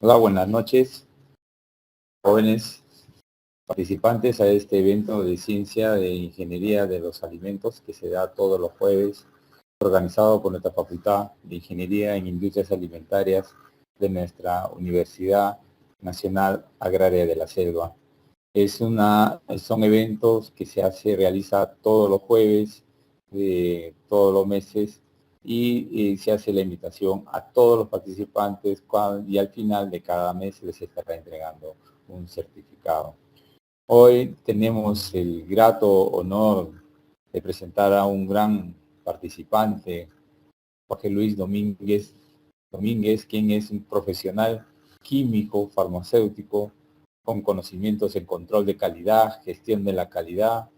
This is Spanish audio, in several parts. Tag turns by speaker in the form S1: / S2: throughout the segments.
S1: Hola, buenas noches, jóvenes participantes a este evento de ciencia de ingeniería de los alimentos que se da todos los jueves, organizado por nuestra Facultad de Ingeniería en Industrias Alimentarias de nuestra Universidad Nacional Agraria de la Selva. Son eventos que se realiza todos los jueves de todos los meses y se hace la invitación a todos los participantes y al final de cada mes les estará entregando un certificado. Hoy tenemos el grato honor de presentar a un gran participante, Jorge Luis Domínguez, quien es un profesional químico, farmacéutico, con conocimientos en control de calidad, gestión de la calidad,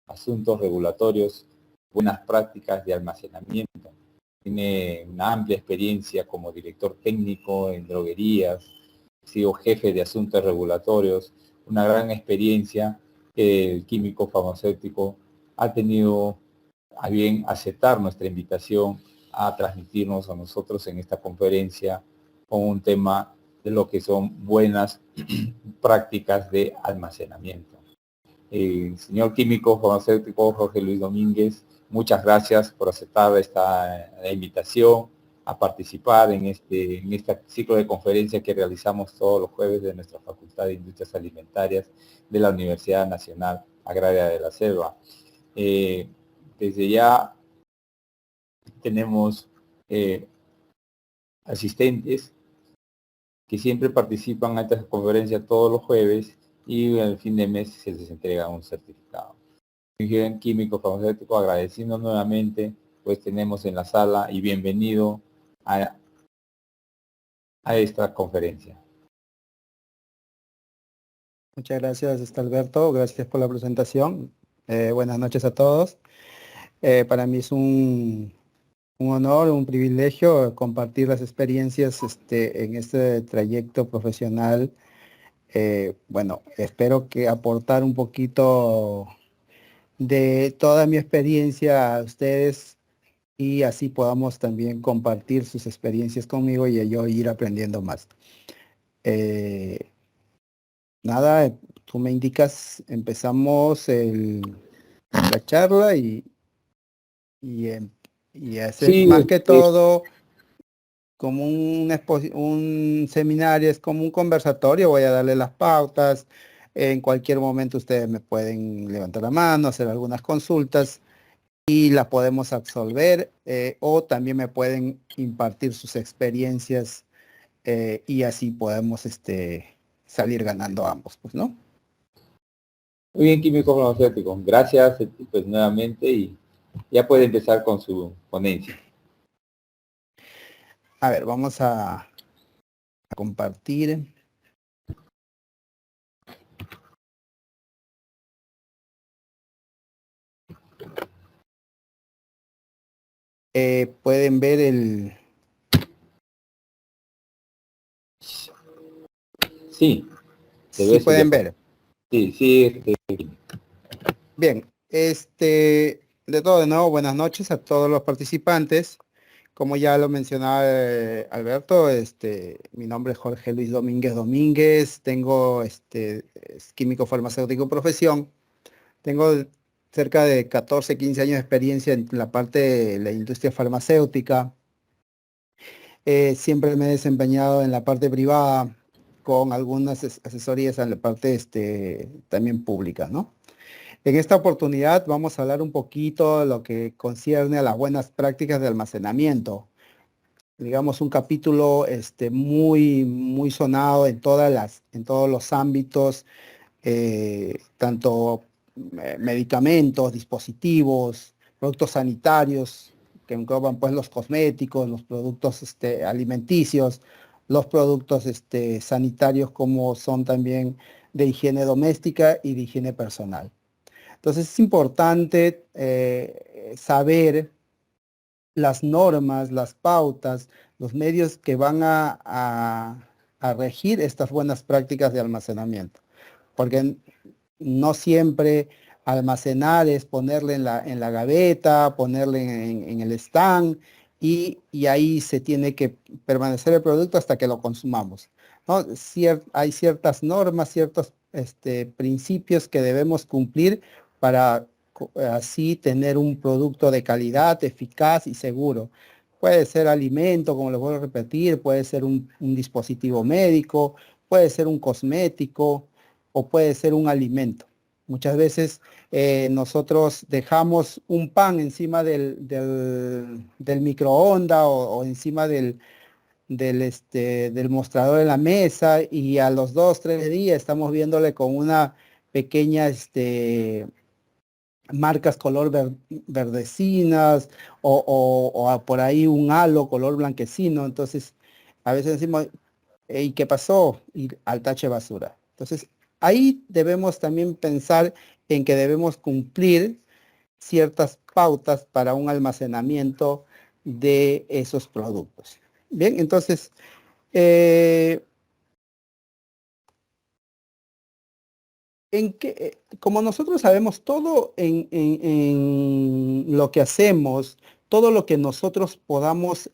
S1: asuntos regulatorios, buenas prácticas de almacenamiento. Tiene una amplia experiencia como director técnico en droguerías, ha sido jefe de asuntos regulatorios, una gran experiencia que el químico farmacéutico ha tenido a bien aceptar nuestra invitación a transmitirnos a nosotros en esta conferencia con un tema de lo que son buenas prácticas de almacenamiento. Señor químico farmacéutico Jorge Luis Domínguez, muchas gracias por aceptar esta invitación a participar en este ciclo de conferencias que realizamos todos los jueves de nuestra Facultad de Industrias Alimentarias de la Universidad Nacional Agraria de la Selva. Desde ya tenemos asistentes que siempre participan a estas conferencias todos los jueves y al fin de mes se les entrega un certificado. Ingeniero químico farmacéutico, agradeciendo nuevamente, pues tenemos en la sala y bienvenido a esta conferencia.
S2: Muchas gracias, Alberto. Gracias por la presentación. Buenas noches a todos. Para mí es un honor, un privilegio compartir las experiencias en este trayecto profesional. Bueno, espero que aportar un poquito de toda mi experiencia a ustedes y así podamos también compartir sus experiencias conmigo y yo ir aprendiendo más. Nada, tú me indicas, empezamos la charla y hacer
S1: Sí,
S2: más que todo como un seminario, es como un conversatorio, voy a darle las pautas. En cualquier momento ustedes me pueden levantar la mano, hacer algunas consultas y las podemos absolver o también me pueden impartir sus experiencias y así podemos salir ganando ambos, pues, ¿no?
S1: muy bien, químico farmacéutico. Gracias, pues nuevamente, y ya puede empezar con su ponencia.
S2: A ver, vamos a compartir. Pueden ver el...
S1: Sí,
S2: Sí pueden ver.
S1: Sí.
S2: Bien, de nuevo, buenas noches a todos los participantes. Como ya lo mencionaba Alberto, mi nombre es Jorge Luis Domínguez, tengo es químico farmacéutico profesión. Tengo cerca de 14, 15 años de experiencia en la parte de la industria farmacéutica. Siempre me he desempeñado en la parte privada con algunas asesorías en la parte también pública, ¿no? En esta oportunidad vamos a hablar un poquito de lo que concierne a las buenas prácticas de almacenamiento. Digamos, un capítulo muy sonado en todos los ámbitos, tanto medicamentos, dispositivos, productos sanitarios, que engloban pues los cosméticos, los productos alimenticios, los productos sanitarios como son también de higiene doméstica y de higiene personal. Entonces es importante saber las normas, las pautas, los medios que van a regir estas buenas prácticas de almacenamiento. Porque no siempre almacenar es ponerle en la gaveta, ponerle en el stand y ahí se tiene que permanecer el producto hasta que lo consumamos, ¿no? Hay ciertas normas, ciertos principios que debemos cumplir para así tener un producto de calidad, eficaz y seguro. Puede ser alimento, como les vuelvo a repetir, puede ser un dispositivo médico, puede ser un cosmético o puede ser un alimento. Muchas veces nosotros dejamos un pan encima del microondas o encima del mostrador en la mesa y a los 2, 3 días estamos viéndole con una pequeña marcas color verdecinas o por ahí un halo color blanquecino. Entonces, a veces decimos, ¿y qué pasó? Y al tache de basura. Entonces, ahí debemos también pensar en que debemos cumplir ciertas pautas para un almacenamiento de esos productos. Bien, entonces, como nosotros sabemos todo en lo que hacemos, todo lo que nosotros podamos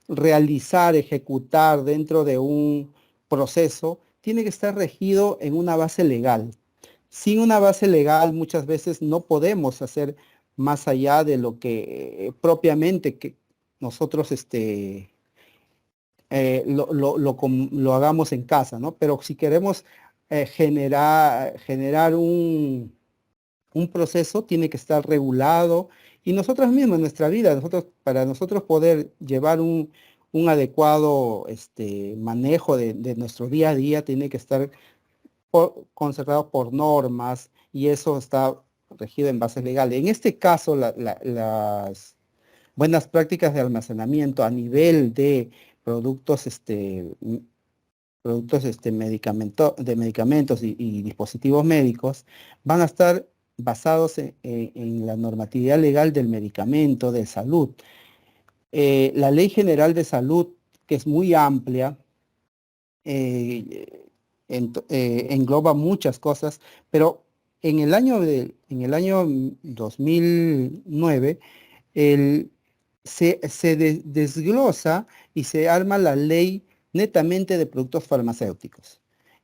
S2: realizar, ejecutar dentro de un proceso, tiene que estar regido en una base legal. Sin una base legal muchas veces no podemos hacer más allá de lo que propiamente que nosotros lo hagamos en casa, ¿no? Pero si queremos generar un proceso, tiene que estar regulado y nosotros mismos en nuestra vida, para nosotros poder llevar un adecuado manejo de nuestro día a día, tiene que estar concertado por normas y eso está regido en bases legales. En este caso, las buenas prácticas de almacenamiento a nivel de productos, de medicamentos y dispositivos médicos van a estar basados en la normatividad legal del medicamento, de salud. La Ley General de Salud, que es muy amplia, engloba muchas cosas, pero en el año 2009 se desglosa y se arma la ley netamente de productos farmacéuticos.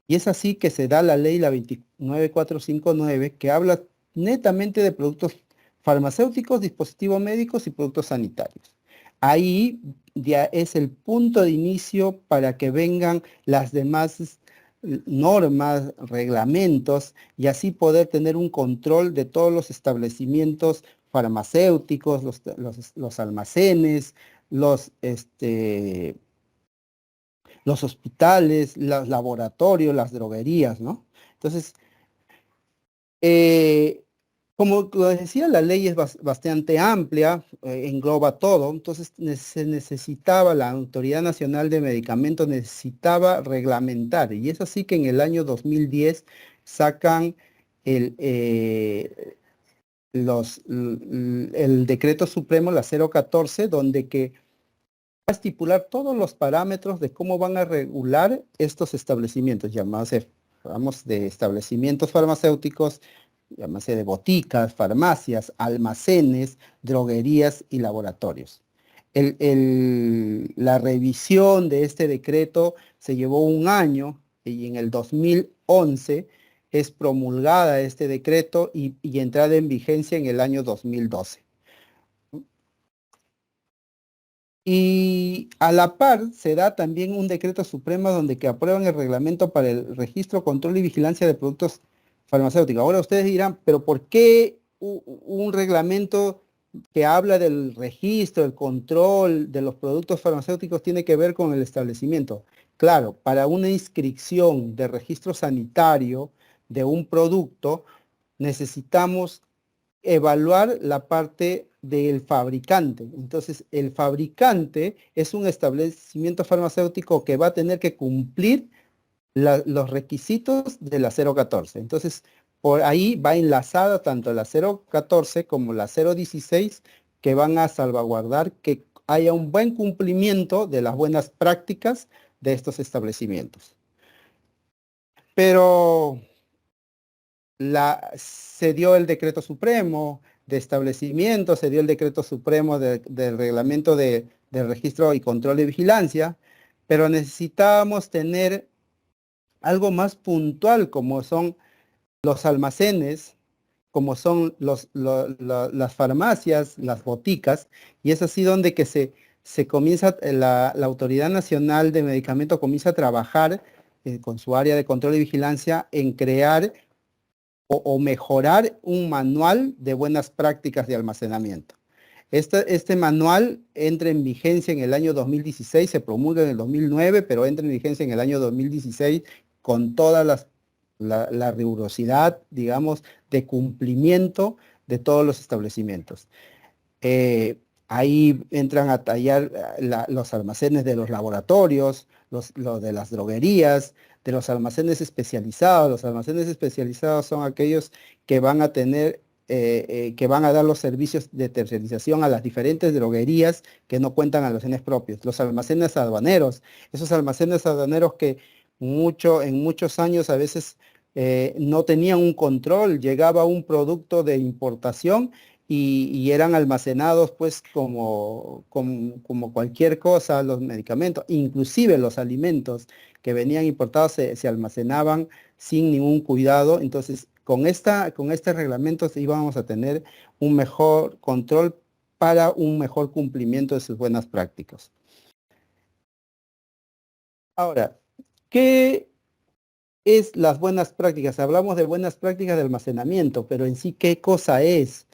S2: Y es así que se da la ley, la 29459, que habla netamente de productos farmacéuticos, dispositivos médicos y productos sanitarios. Ahí ya es el punto de inicio para que vengan las demás normas, reglamentos, y así poder tener un control de todos los establecimientos farmacéuticos, los almacenes, los hospitales, los laboratorios, las droguerías, ¿no? Entonces, eh, como lo decía, la ley es bastante amplia, engloba todo, entonces se necesitaba, la Autoridad Nacional de Medicamentos necesitaba reglamentar, y es así que en el año 2010 sacan el, el decreto supremo, la 014, donde que va a estipular todos los parámetros de cómo van a regular estos establecimientos, llamados, hablamos de establecimientos farmacéuticos, llámase de boticas, farmacias, almacenes, droguerías y laboratorios. La revisión de este decreto se llevó un año y en el 2011 es promulgada este decreto y entrada en vigencia en el año 2012. Y a la par se da también un decreto supremo donde que aprueban el reglamento para el registro, control y vigilancia de productos farmacéuticos. Ahora ustedes dirán, pero ¿por qué un reglamento que habla del registro, el control de los productos farmacéuticos tiene que ver con el establecimiento? Claro, para una inscripción de registro sanitario de un producto necesitamos evaluar la parte del fabricante. Entonces, el fabricante es un establecimiento farmacéutico que va a tener que cumplir los requisitos de la 014. Entonces, por ahí va enlazada tanto la 014 como la 016, que van a salvaguardar que haya un buen cumplimiento de las buenas prácticas de estos establecimientos. Pero se dio el decreto supremo, de establecimiento, se dio el decreto supremo del reglamento del registro y control de vigilancia, pero necesitábamos tener algo más puntual, como son los almacenes, como son las farmacias, las boticas, y es así donde que se comienza, la Autoridad Nacional de Medicamentos comienza a trabajar con su área de control y vigilancia en crear o mejorar un manual de buenas prácticas de almacenamiento. Este manual entra en vigencia en el año 2016, se promulga en el 2009, pero entra en vigencia en el año 2016 con toda la rigurosidad, digamos, de cumplimiento de todos los establecimientos. Ahí entran a tallar los almacenes de los laboratorios, los de las droguerías, de los almacenes especializados. Los almacenes especializados son aquellos que van a tener, que van a dar los servicios de tercerización a las diferentes droguerías que no cuentan almacenes propios. Los almacenes aduaneros, esos almacenes aduaneros que en muchos años a veces no tenían un control, llegaba un producto de importación y eran almacenados pues como cualquier cosa, los medicamentos, inclusive los alimentos que venían importados se almacenaban sin ningún cuidado. Entonces, con este reglamento íbamos a tener un mejor control para un mejor cumplimiento de sus buenas prácticas. Ahora, ¿qué es las buenas prácticas? Hablamos de buenas prácticas de almacenamiento, pero en sí, ¿qué cosa es?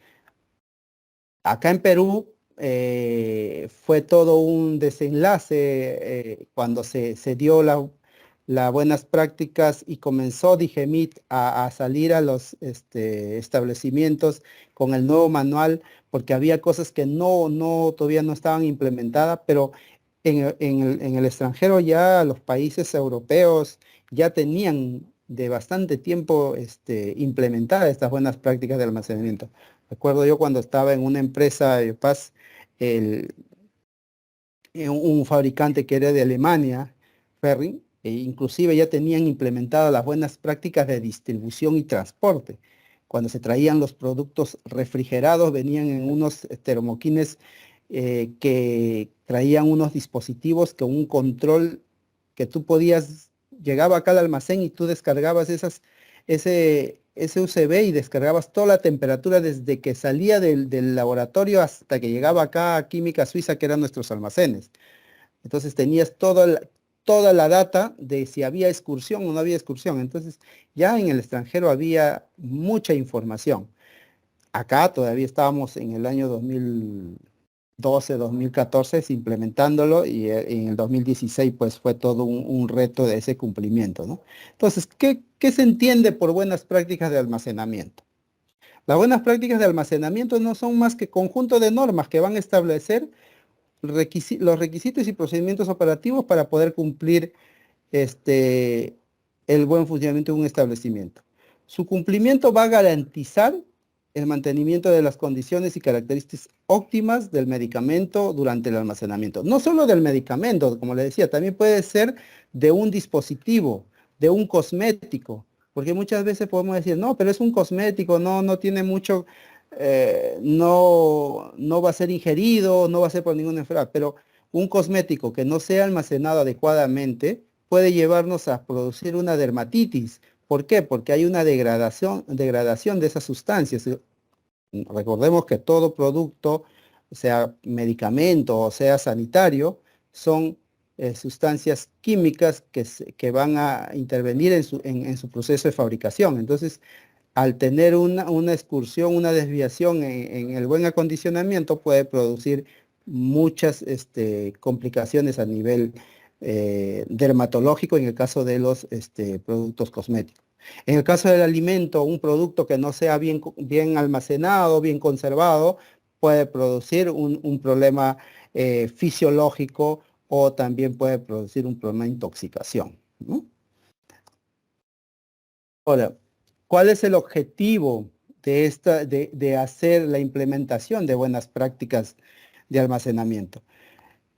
S2: Acá en Perú fue todo un desenlace cuando se dio las buenas prácticas y comenzó Digemit a salir a los establecimientos con el nuevo manual, porque había cosas que todavía no estaban implementadas, pero en el extranjero ya los países europeos ya tenían de bastante tiempo implementadas estas buenas prácticas de almacenamiento. Recuerdo yo cuando estaba en una empresa de Paz, un fabricante que era de Alemania, Ferring, inclusive ya tenían implementadas las buenas prácticas de distribución y transporte. Cuando se traían los productos refrigerados, venían en unos termoquines que traían unos dispositivos con un control que tú llegaba acá al almacén y tú descargabas ese USB y descargabas toda la temperatura desde que salía del laboratorio hasta que llegaba acá a Química Suiza, que eran nuestros almacenes. Entonces tenías toda la data de si había excursión o no había excursión. Entonces ya en el extranjero había mucha información. Acá todavía estábamos en el año 2014 implementándolo y en el 2016 pues fue todo un reto de ese cumplimiento, ¿no? Entonces, ¿qué se entiende por buenas prácticas de almacenamiento? Las buenas prácticas de almacenamiento no son más que conjunto de normas que van a establecer los requisitos y procedimientos operativos para poder cumplir el buen funcionamiento de un establecimiento. Su cumplimiento va a garantizar el mantenimiento de las condiciones y características óptimas del medicamento durante el almacenamiento. No solo del medicamento, como le decía, también puede ser de un dispositivo, de un cosmético, porque muchas veces podemos decir, no, pero es un cosmético, no tiene mucho, no va a ser ingerido, no va a ser por ninguna enfermedad, pero un cosmético que no sea almacenado adecuadamente puede llevarnos a producir una dermatitis. ¿Por qué? Porque hay una degradación de esas sustancias. Recordemos que todo producto, sea medicamento o sea sanitario, son sustancias químicas que van a intervenir en su proceso de fabricación. Entonces, al tener una excursión, una desviación en el buen acondicionamiento, puede producir muchas complicaciones a nivel dermatológico en el caso de los productos cosméticos. En el caso del alimento, un producto que no sea bien almacenado, bien conservado, puede producir un problema fisiológico o también puede producir un problema de intoxicación, ¿no? Ahora, ¿cuál es el objetivo de hacer la implementación de buenas prácticas de almacenamiento?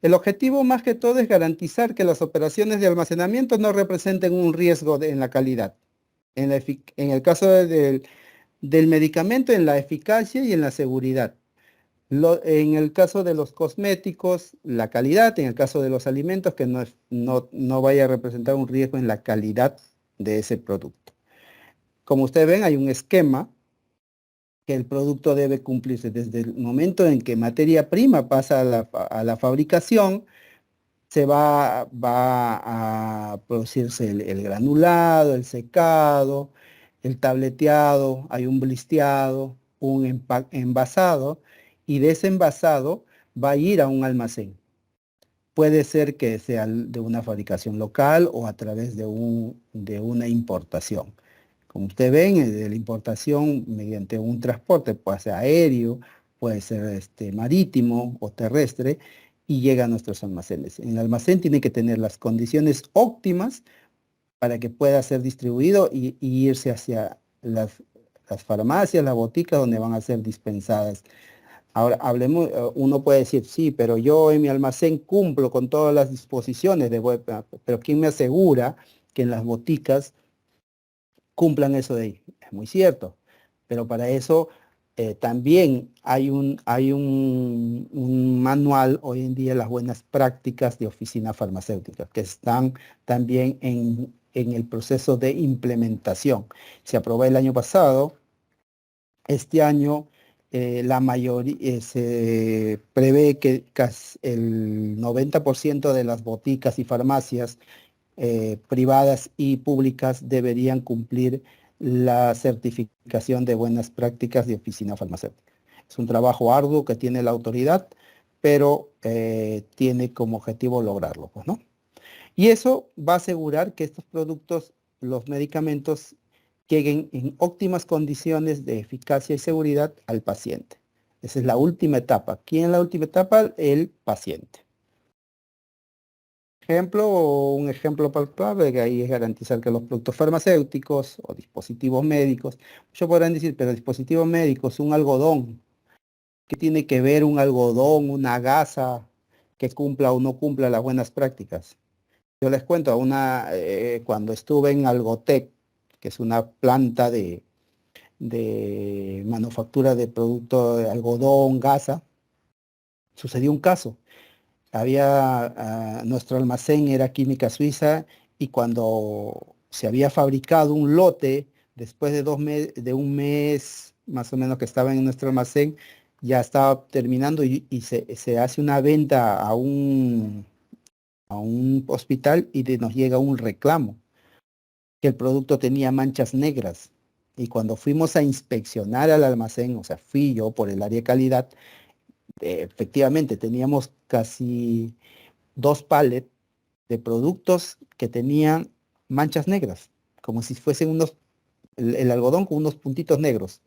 S2: El objetivo más que todo es garantizar que las operaciones de almacenamiento no representen un riesgo en la calidad. En el caso del medicamento en la eficacia y en la seguridad. En el caso de los cosméticos, la calidad; en el caso de los alimentos, que no vaya a representar un riesgo en la calidad de ese producto. Como ustedes ven, hay un esquema que el producto debe cumplirse desde el momento en que materia prima pasa a la fabricación. Se va a producirse el granulado, el secado, el tableteado, hay un blisteado, un envasado, y de ese envasado va a ir a un almacén. Puede ser que sea de una fabricación local o a través de una importación. Como ustedes ven, de la importación mediante un transporte, puede ser aéreo, puede ser marítimo o terrestre, y llega a nuestros almacenes. En el almacén tiene que tener las condiciones óptimas para que pueda ser distribuido y irse hacia las farmacias, las boticas, donde van a ser dispensadas. Ahora, hablemos, uno puede decir, sí, pero yo en mi almacén cumplo con todas las disposiciones pero ¿quién me asegura que en las boticas cumplan eso de ahí? Es muy cierto, pero para eso también hay un manual hoy en día, las buenas prácticas de oficina farmacéutica, que están también en el proceso de implementación. Se aprobó el año pasado. Este año la mayoría, se prevé que casi el 90% de las boticas y farmacias privadas y públicas deberían cumplir la certificación de buenas prácticas de oficina farmacéutica. Es un trabajo arduo que tiene la autoridad, pero tiene como objetivo lograrlo, pues, ¿no? Y eso va a asegurar que estos productos, los medicamentos, lleguen en óptimas condiciones de eficacia y seguridad al paciente. Esa es la última etapa. ¿Quién es la última etapa? El paciente. Un ejemplo palpable que ahí es garantizar que los productos farmacéuticos o dispositivos médicos, muchos podrán decir, pero dispositivos médicos, un algodón, ¿qué tiene que ver un algodón, una gasa, que cumpla o no cumpla las buenas prácticas? Yo les cuento, cuando estuve en Algotec, que es una planta de manufactura de productos de algodón, gasa, sucedió un caso. Nuestro almacén era Química Suiza, y cuando se había fabricado un lote, después de un mes más o menos que estaba en nuestro almacén, ya estaba terminando, y se hace una venta a un hospital, y nos llega un reclamo que el producto tenía manchas negras. Y cuando fuimos a inspeccionar al almacén, o sea, fui yo por el área de calidad, efectivamente teníamos casi 2 pallets de productos que tenían manchas negras, como si fuesen el algodón con unos puntitos negros.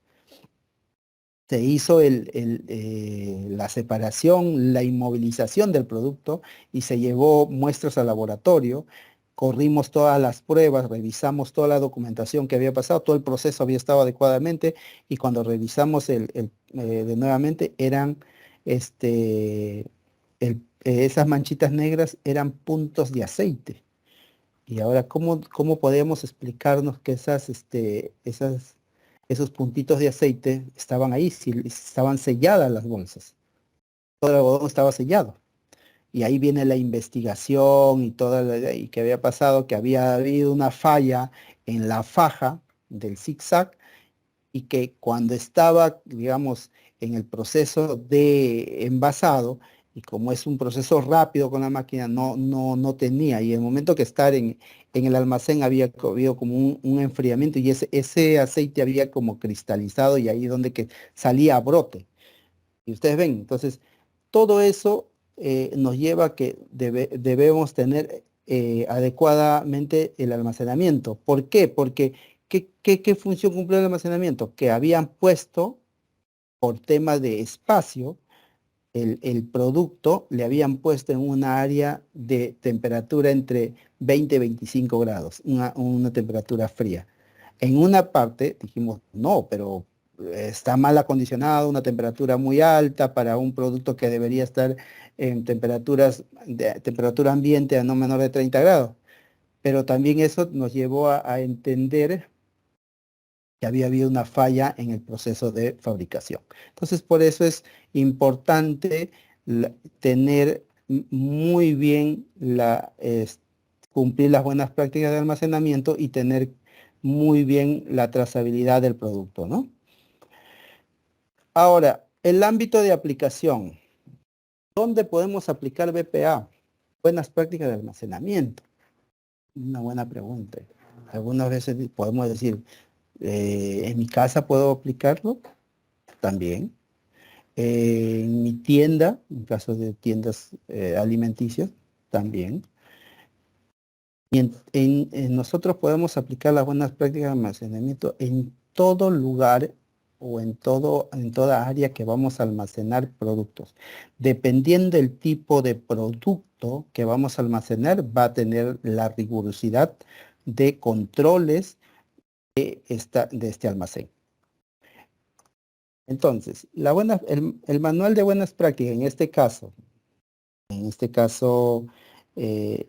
S2: Se hizo la separación, la inmovilización del producto, y se llevó muestras al laboratorio. Corrimos todas las pruebas, revisamos toda la documentación que había pasado, todo el proceso había estado adecuadamente, y cuando revisamos de nuevamente, esas manchitas negras eran puntos de aceite. Y ahora, ¿cómo podemos explicarnos que esos puntitos de aceite estaban ahí, si estaban selladas las bolsas? Todo el algodón estaba sellado. Y ahí viene la investigación y y que había pasado, que había habido una falla en la faja del zigzag, y que cuando estaba, digamos, en el proceso de envasado, y como es un proceso rápido con la máquina, no tenía, y en el momento que estar en el almacén había habido como un enfriamiento, y ese aceite había como cristalizado, y ahí donde que salía a brote. Y ustedes ven, entonces, todo eso nos lleva a que debemos tener adecuadamente el almacenamiento. ¿Por qué? Porque ¿qué función cumple el almacenamiento? Que habían puesto, por tema de espacio, el producto, le habían puesto en una área de temperatura entre 20 y 25 grados, una temperatura fría. En una parte dijimos, no, pero está mal acondicionado, una temperatura muy alta para un producto que debería estar en temperatura ambiente a no menor de 30 grados. Pero también eso nos llevó a entender que había habido una falla en el proceso de fabricación. Entonces, por eso es importante tener muy bien cumplir las buenas prácticas de almacenamiento y tener muy bien la trazabilidad del producto, ¿no? Ahora, el ámbito de aplicación. ¿Dónde podemos aplicar BPA? Buenas prácticas de almacenamiento. Una buena pregunta. Algunas veces podemos decir, ¿en mi casa puedo aplicarlo? También. En mi tienda, en caso de tiendas alimenticias, también. Y nosotros podemos aplicar las buenas prácticas de almacenamiento en todo lugar o en toda área que vamos a almacenar productos. Dependiendo del tipo de producto que vamos a almacenar, va a tener la rigurosidad de controles de este almacén. Entonces, el manual de buenas prácticas, en este caso, eh,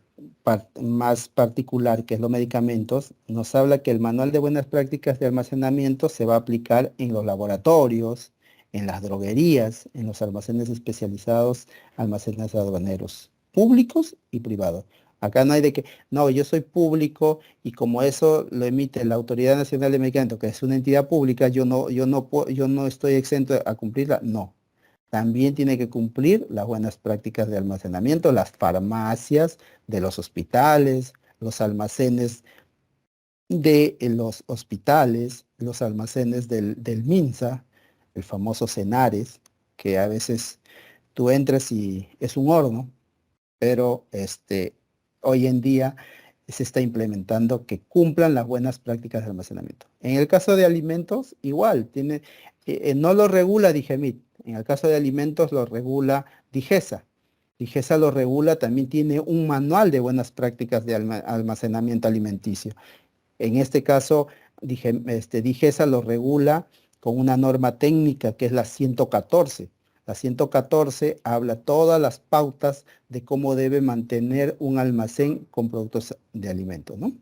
S2: más particular, que es los medicamentos, nos habla que el manual de buenas prácticas de almacenamiento se va a aplicar en los laboratorios, en las droguerías, en los almacenes especializados, almacenes aduaneros, públicos y privados. Acá no hay de que, no, yo soy público y como eso lo emite la Autoridad Nacional de Medicamentos, que es una entidad pública, yo no estoy exento a cumplirla. No, también tiene que cumplir las buenas prácticas de almacenamiento, las farmacias de los hospitales, los almacenes de los hospitales, los almacenes del MINSA, el famoso Cenares, que a veces tú entras y es un horno, pero hoy en día se está implementando que cumplan las buenas prácticas de almacenamiento. En el caso de alimentos, igual, no lo regula DIGEMIT, en el caso de alimentos lo regula DIGESA. DIGESA lo regula, también tiene un manual de buenas prácticas de almacenamiento alimenticio. En este caso, DIGESA lo regula con una norma técnica que es la 114. La 114 habla todas las pautas de cómo debe mantener un almacén con productos de alimentos, ¿no?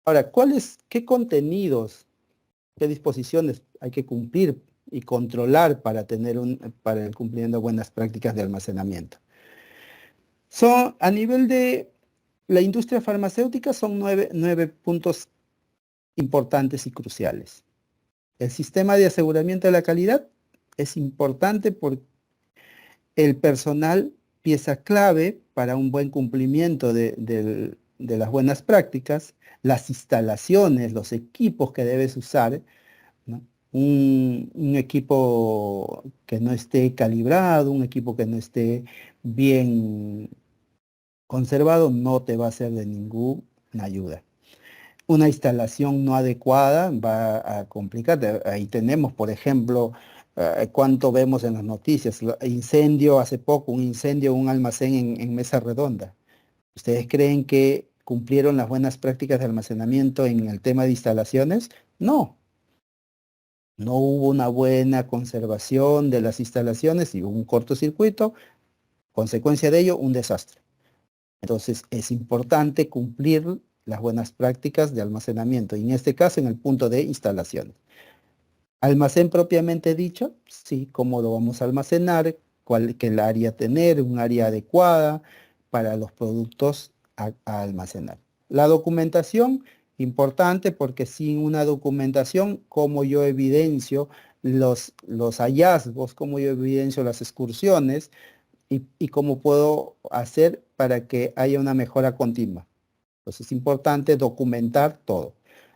S2: Ahora, qué contenidos, qué disposiciones hay que cumplir y controlar para el cumplimiento de buenas prácticas de almacenamiento? A nivel de la industria farmacéutica, son nueve puntos importantes y cruciales. El sistema de aseguramiento de la calidad es importante porque el personal, pieza clave para un buen cumplimiento de las buenas prácticas, las instalaciones, los equipos que debes usar, ¿no? Un equipo que no esté calibrado, un equipo que no esté bien conservado, no te va a ser de ninguna ayuda. Una instalación no adecuada va a complicarte. Ahí tenemos, por ejemplo, cuánto vemos en las noticias, hace poco, un incendio en un almacén en Mesa Redonda. ¿Ustedes creen que cumplieron las buenas prácticas de almacenamiento en el tema de instalaciones? No, no hubo una buena conservación de las instalaciones y hubo un cortocircuito, consecuencia de ello, un desastre. Entonces, es importante cumplir las buenas prácticas de almacenamiento, y en este caso en el punto de instalación. Almacén propiamente dicho, sí, cómo lo vamos a almacenar, qué el área tener, un área adecuada para los productos a almacenar. La documentación, importante porque sin una documentación, cómo yo evidencio los hallazgos, cómo yo evidencio las excursiones, y cómo puedo hacer para que haya una mejora continua. Entonces es importante documentar todo.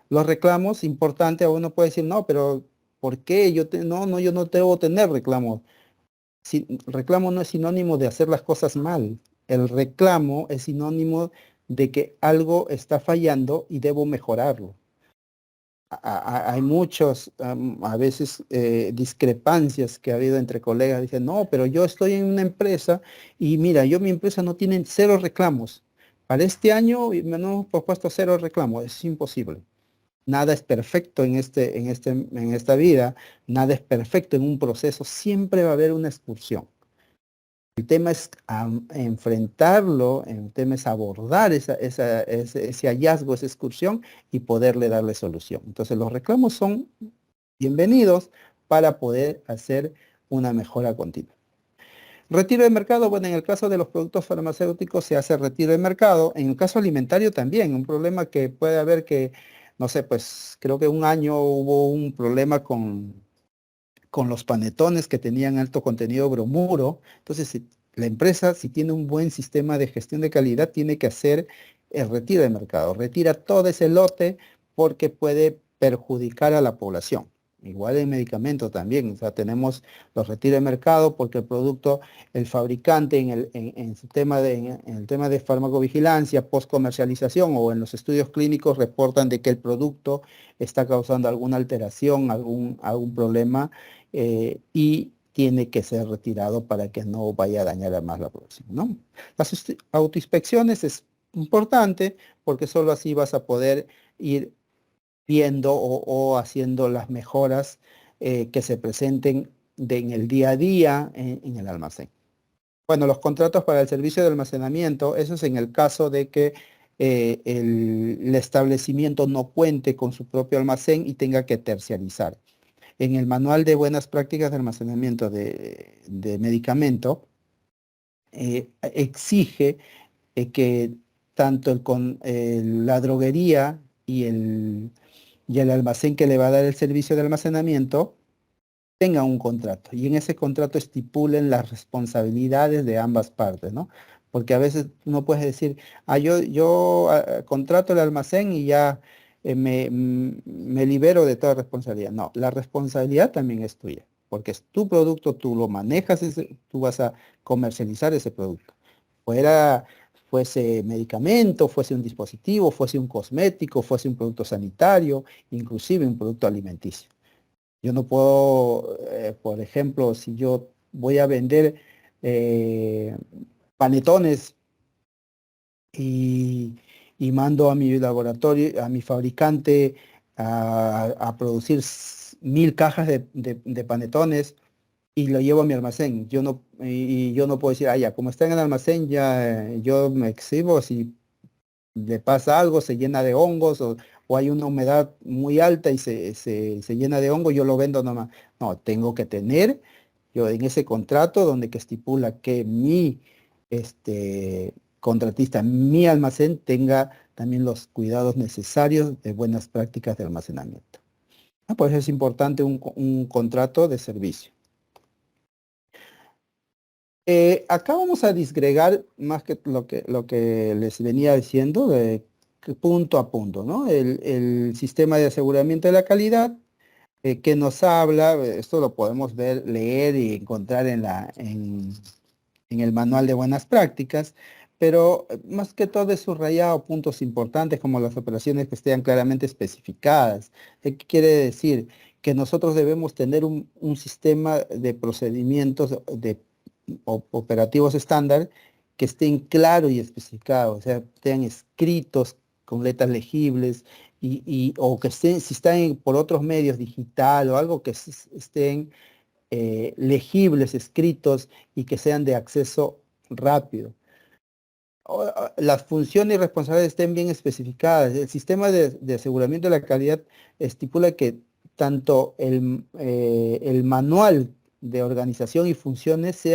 S2: Los reclamos, importante, uno puede decir, no, pero ¿por qué? Yo no debo tener reclamos. Reclamo no es sinónimo de hacer las cosas mal. El reclamo es sinónimo de que algo está fallando y debo mejorarlo. Hay muchos, a veces, discrepancias que ha habido entre colegas. Dicen, no, pero yo estoy en una empresa y mira, mi empresa no tiene 0 reclamos. Para este año me hemos propuesto 0 reclamos. Es imposible. Nada es perfecto en esta vida. Nada es perfecto en un proceso. Siempre va a haber una excursión. El tema es enfrentarlo, el tema es abordar ese hallazgo, esa excursión y poderle darle solución. Entonces los reclamos son bienvenidos para poder hacer una mejora continua. Retiro de mercado, bueno, en el caso de los productos farmacéuticos se hace retiro de mercado, en el caso alimentario también, un problema que puede haber que, no sé, pues creo que un año hubo un problema con los panetones que tenían alto contenido bromuro. Entonces, la empresa, si tiene un buen sistema de gestión de calidad, tiene que hacer el retiro de mercado. Retira todo ese lote porque puede perjudicar a la población. Igual en medicamentos también, o sea, tenemos los retiros de mercado porque el producto, el fabricante en su tema en el tema de farmacovigilancia, post-comercialización o en los estudios clínicos reportan de que el producto está causando alguna alteración, algún problema y tiene que ser retirado para que no vaya a dañar a más la población, ¿no? Las autoinspecciones es importante porque solo así vas a poder ir viendo o haciendo las mejoras que se presenten en el día a día en el almacén. Bueno, los contratos para el servicio de almacenamiento, eso es en el caso de que el establecimiento no cuente con su propio almacén y tenga que terciarizar. En el manual de buenas prácticas de almacenamiento de medicamento, exige que tanto la droguería y el almacén que le va a dar el servicio de almacenamiento tengan un contrato. Y en ese contrato estipulen las responsabilidades de ambas partes, ¿no? Porque a veces uno puede decir, yo contrato el almacén y ya me libero de toda responsabilidad. No, la responsabilidad también es tuya, porque es tu producto, tú lo manejas, tú vas a comercializar ese producto. Fuese medicamento, fuese un dispositivo, fuese un cosmético, fuese un producto sanitario, inclusive un producto alimenticio. Yo no puedo, por ejemplo, si yo voy a vender eh, panetones y, y mando a mi laboratorio, a mi fabricante a producir 1000 cajas de panetones y lo llevo a mi almacén. Yo no puedo decir, ah, ya, como está en el almacén, ya yo me exhibo, si le pasa algo, se llena de hongos o hay una humedad muy alta y se llena de hongo, yo lo vendo nomás. No, tengo que tener yo en ese contrato donde que estipula que mi contratista, mi almacén tenga también los cuidados necesarios de buenas prácticas de almacenamiento. Pues es importante un contrato de servicio. Acá vamos a disgregar más que lo que les venía diciendo, de punto a punto, ¿no? El sistema de aseguramiento de la calidad, que nos habla, esto lo podemos ver, leer y encontrar en el manual de buenas prácticas, pero más que todo es subrayado puntos importantes como las operaciones que estén claramente especificadas. ¿Qué quiere decir? Que nosotros debemos tener un sistema de procedimientos operativos estándar que estén claros y especificados, o sea, estén escritos con letras legibles o que estén, si están por otros medios digital o algo que estén legibles, escritos y que sean de acceso rápido. Las funciones y responsabilidades estén bien especificadas. El sistema de aseguramiento de la calidad estipula que tanto el manual de organización y funciones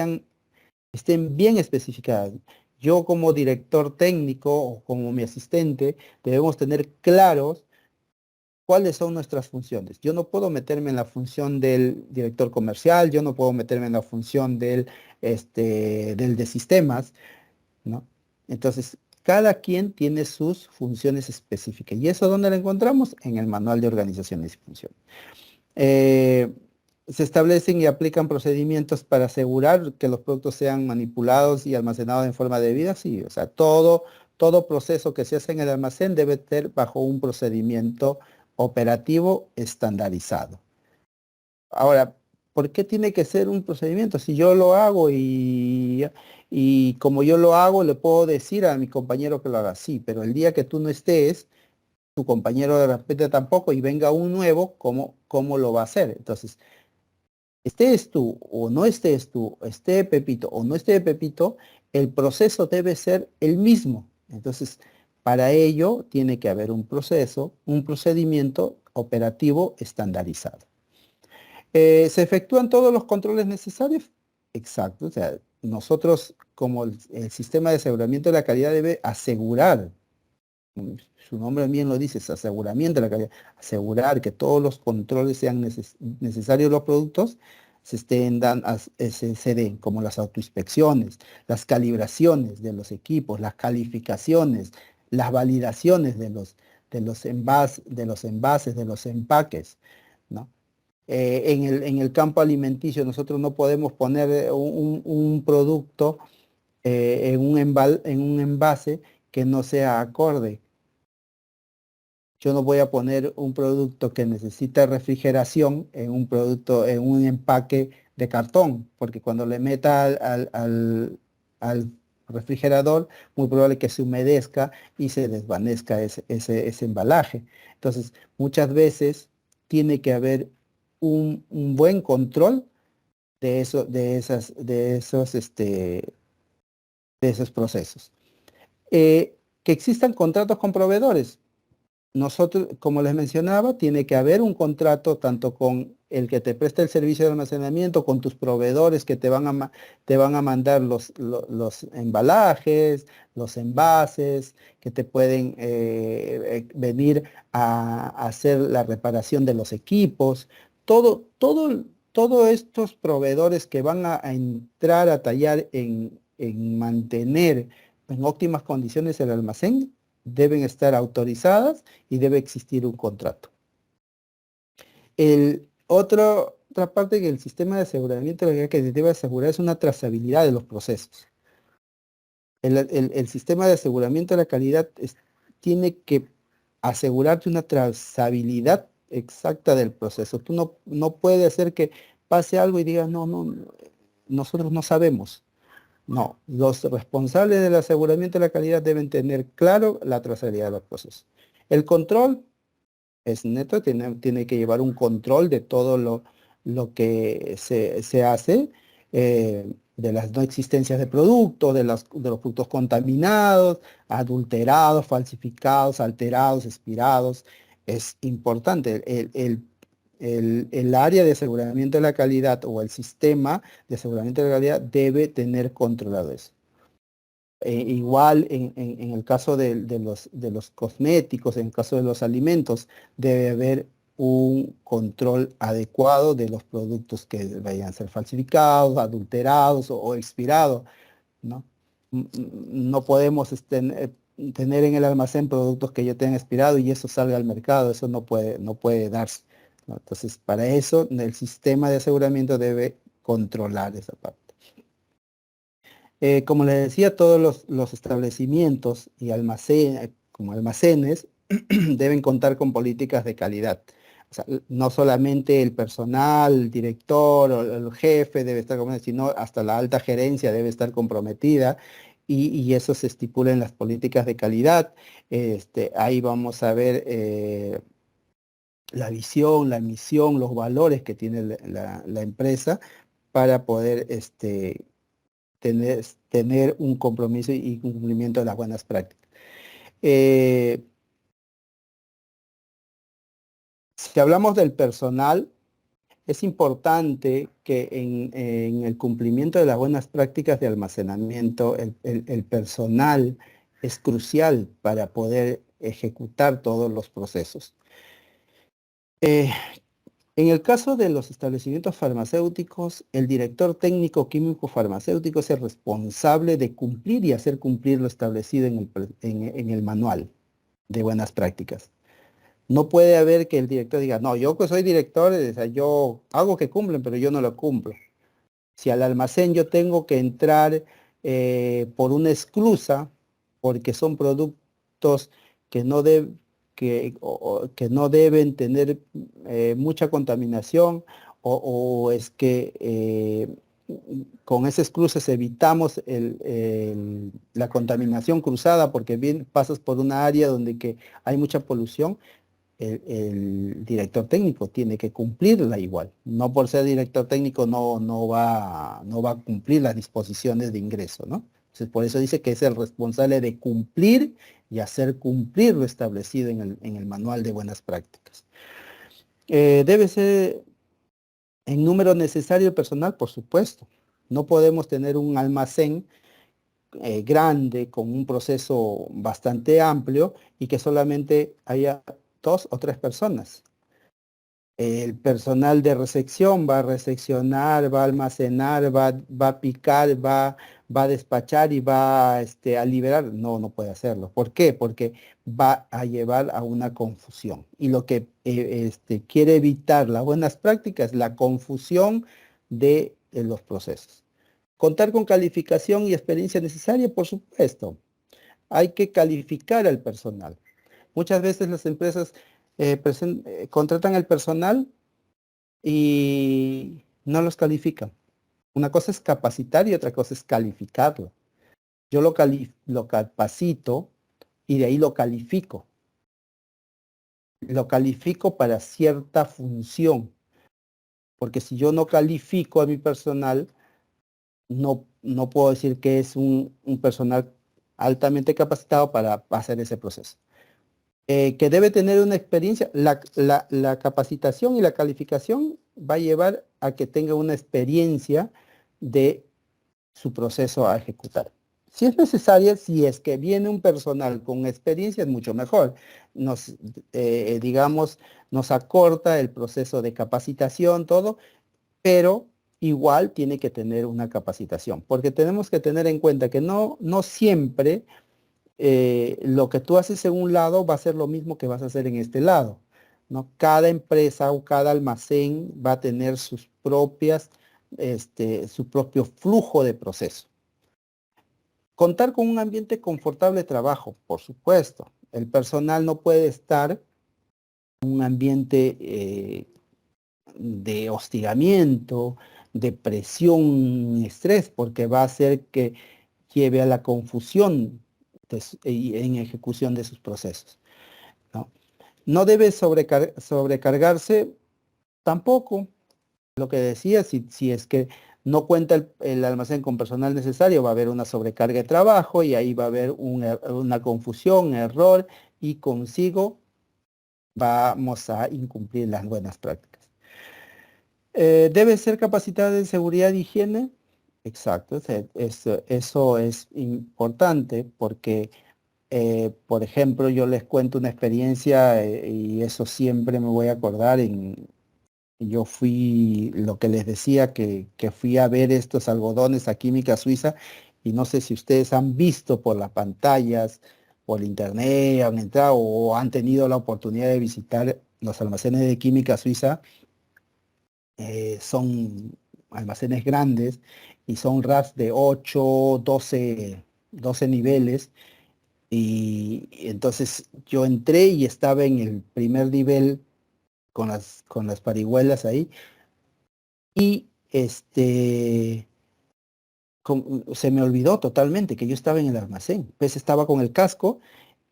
S2: estén bien especificadas. Yo como director técnico o como mi asistente debemos tener claros cuáles son nuestras funciones. Yo no puedo meterme en la función del director comercial, yo no puedo meterme en la función del de sistemas, ¿no? Entonces, cada quien tiene sus funciones específicas. ¿Y eso dónde lo encontramos? En el manual de organizaciones y funciones. Eh, Se establecen y aplican procedimientos para asegurar que los productos sean manipulados y almacenados en forma debida. Sí, o sea, todo proceso que se hace en el almacén debe ser bajo un procedimiento operativo estandarizado. Ahora, ¿por qué tiene que ser un procedimiento? Si yo lo hago y como yo lo hago, le puedo decir a mi compañero que lo haga así, pero el día que tú no estés, tu compañero de repente tampoco y venga un nuevo, ¿cómo lo va a hacer? Entonces, estés tú o no estés tú, esté Pepito o no esté Pepito, el proceso debe ser el mismo. Entonces, para ello tiene que haber un proceso, un procedimiento operativo estandarizado. ¿Se efectúan todos los controles necesarios? Exacto. O sea, nosotros como el sistema de aseguramiento de la calidad debe asegurar, su nombre bien lo dice, es aseguramiento de la calidad, asegurar que todos los controles sean necesarios los productos se den, como las autoinspecciones, las calibraciones de los equipos, las calificaciones, las validaciones de los envases, de los empaques, ¿no? En el campo alimenticio nosotros no podemos poner un producto en un envase que no sea acorde. Yo no voy a poner un producto que necesita refrigeración en un producto, en un empaque de cartón, porque cuando le meta al refrigerador, muy probable que se humedezca y se desvanezca ese embalaje. Entonces, muchas veces tiene que haber un buen control de esos procesos. Que existan contratos con proveedores. Nosotros, como les mencionaba, tiene que haber un contrato tanto con el que te presta el servicio de almacenamiento, con tus proveedores que te van a mandar los embalajes, los envases, que te pueden venir a hacer la reparación de los equipos. Todos estos proveedores que van a entrar a tallar en mantener en óptimas condiciones el almacén, deben estar autorizadas y debe existir un contrato. Otra parte que el sistema de aseguramiento que se debe asegurar es una trazabilidad de los procesos. El sistema de aseguramiento de la calidad tiene que asegurarte una trazabilidad exacta del proceso. Tú no puedes hacer que pase algo y digas, no, nosotros no sabemos. No, los responsables del aseguramiento de la calidad deben tener claro la trazabilidad de los procesos. El control es neto, tiene que llevar un control de todo lo que se hace, de las no existencias de productos, de los productos contaminados, adulterados, falsificados, alterados, expirados. Es importante. El área de aseguramiento de la calidad o el sistema de aseguramiento de la calidad debe tener controlado eso. Igual en el caso de los cosméticos, en el caso de los alimentos, debe haber un control adecuado de los productos que vayan a ser falsificados, adulterados o expirados, ¿no? No podemos tener en el almacén productos que ya tengan expirado y eso salga al mercado, eso no puede darse, ¿no? Entonces, para eso el sistema de aseguramiento debe controlar esa parte. Como les decía, todos los establecimientos y como almacenes deben contar con políticas de calidad. O sea, no solamente el personal, el director o el jefe debe estar comprometido, sino hasta la alta gerencia debe estar comprometida y eso se estipula en las políticas de calidad. Ahí vamos a ver la visión, la misión, los valores que tiene la empresa para poder tener un compromiso y un cumplimiento de las buenas prácticas. Si hablamos del personal, es importante que en el cumplimiento de las buenas prácticas de almacenamiento, el personal es crucial para poder ejecutar todos los procesos. En el caso de los establecimientos farmacéuticos, el director técnico químico farmacéutico es el responsable de cumplir y hacer cumplir lo establecido en el manual de buenas prácticas. No puede haber que el director diga, no, yo que soy director, o sea, yo hago que cumplen, pero yo no lo cumplo. Si al almacén yo tengo que entrar por una esclusa, porque son productos que no deben que no deben tener mucha contaminación o es que con esas cruces evitamos la contaminación cruzada porque bien pasas por una área donde que hay mucha polución, el director técnico tiene que cumplirla igual. No por ser director técnico no va a cumplir las disposiciones de ingreso, ¿no? Entonces, por eso dice que es el responsable de cumplir y hacer cumplir lo establecido en el manual de buenas prácticas. Debe ser en número necesario el personal, por supuesto. No podemos tener un almacén grande con un proceso bastante amplio y que solamente haya 2 o 3 personas. El personal de recepción va a recepcionar, va a almacenar, va a picar, va a despachar y va a liberar. No puede hacerlo. ¿Por qué? Porque va a llevar a una confusión. Y lo que quiere evitar las buenas prácticas, la confusión de los procesos. Contar con calificación y experiencia necesaria, por supuesto. Hay que calificar al personal. Muchas veces las empresas contratan al personal y no los califican. Una cosa es capacitar y otra cosa es calificarlo. Yo lo capacito y de ahí lo califico. Lo califico para cierta función. Porque si yo no califico a mi personal, no puedo decir que es un personal altamente capacitado para hacer ese proceso. Que debe tener una experiencia, la capacitación y la calificación va a llevar a que tenga una experiencia de su proceso a ejecutar. Si es necesaria, si es que viene un personal con experiencia, es mucho mejor. Digamos, nos acorta el proceso de capacitación, todo, pero igual tiene que tener una capacitación, porque tenemos que tener en cuenta que no siempre lo que tú haces en un lado va a ser lo mismo que vas a hacer en este lado, ¿no? Cada empresa o cada almacén va a tener sus propias, su propio flujo de proceso. Contar con un ambiente confortable de trabajo, por supuesto. El personal no puede estar en un ambiente de hostigamiento, de presión, estrés, porque va a hacer que lleve a la confusión en ejecución de sus procesos, ¿no? No debe sobrecargarse tampoco. Lo que decía, si es que no cuenta el almacén con personal necesario, va a haber una sobrecarga de trabajo y ahí va a haber una confusión, error, y consigo vamos a incumplir las buenas prácticas. ¿Debe ser capacitada en seguridad e higiene? Exacto, eso es importante porque, por ejemplo, yo les cuento una experiencia y eso siempre me voy a acordar. Yo fui, lo que les decía, que fui a ver estos algodones a Química Suiza y no sé si ustedes han visto por las pantallas, por internet, han entrado o han tenido la oportunidad de visitar los almacenes de Química Suiza. Son almacenes grandes y son racks de 8, 12 niveles. Y entonces yo entré y estaba en el primer nivel con las parihuelas ahí. Y se me olvidó totalmente que yo estaba en el almacén. Pues estaba con el casco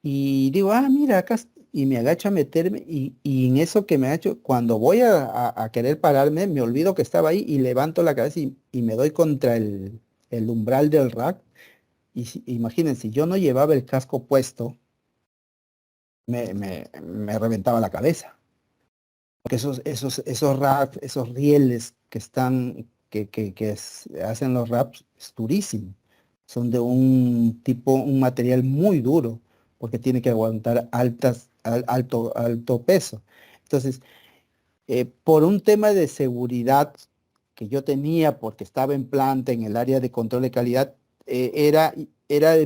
S2: y digo, mira, acá, y me agacho a meterme y en eso que me ha hecho, cuando voy a querer pararme, me olvido que estaba ahí y levanto la cabeza y me doy contra el umbral del rack. Y imagínense, si yo no llevaba el casco puesto, me reventaba la cabeza. Porque esos raps, esos rieles que están, hacen los raps, es durísimo. Son de un tipo, un material muy duro, porque tiene que aguantar alto peso. Entonces, por un tema de seguridad que yo tenía, porque estaba en planta en el área de control de calidad, era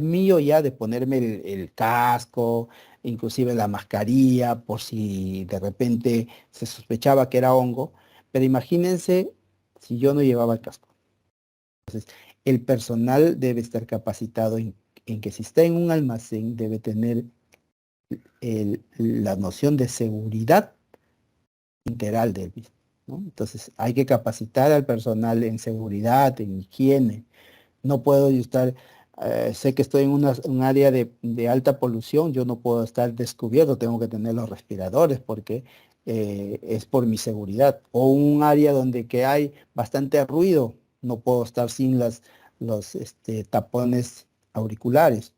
S2: mío ya de ponerme el casco, inclusive la mascarilla, por si de repente se sospechaba que era hongo. Pero imagínense si yo no llevaba el casco. El personal debe estar capacitado en que si está en un almacén debe tener la noción de seguridad integral del mismo, ¿no? Entonces hay que capacitar al personal en seguridad, en higiene. No puedo yo estar sé que estoy en un área de alta polución, yo no puedo estar descubierto, tengo que tener los respiradores porque es por mi seguridad. O un área donde que hay bastante ruido, no puedo estar sin los tapones auriculares,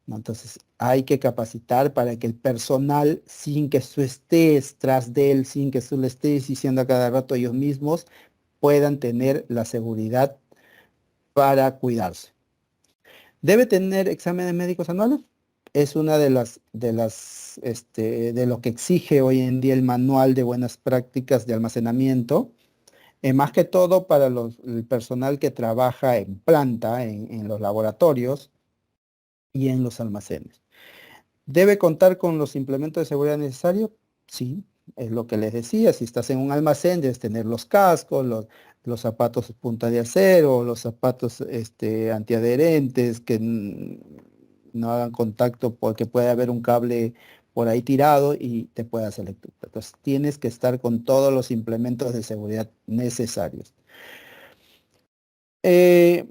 S2: ¿no? Entonces hay que capacitar para que el personal, sin que tú estés tras de él, sin que tú le estés diciendo a cada rato ellos mismos, puedan tener la seguridad para cuidarse. ¿Debe tener exámenes médicos anuales? Es una de lo que exige hoy en día el manual de buenas prácticas de almacenamiento, más que todo para el personal que trabaja en planta, en los laboratorios y en los almacenes. ¿Debe contar con los implementos de seguridad necesarios? Sí, es lo que les decía. Si estás en un almacén, debes tener los cascos, los zapatos punta de acero, los zapatos antiadherentes que no hagan contacto porque puede haber un cable por ahí tirado y te puede hacer lectura. Entonces, tienes que estar con todos los implementos de seguridad necesarios. Eh,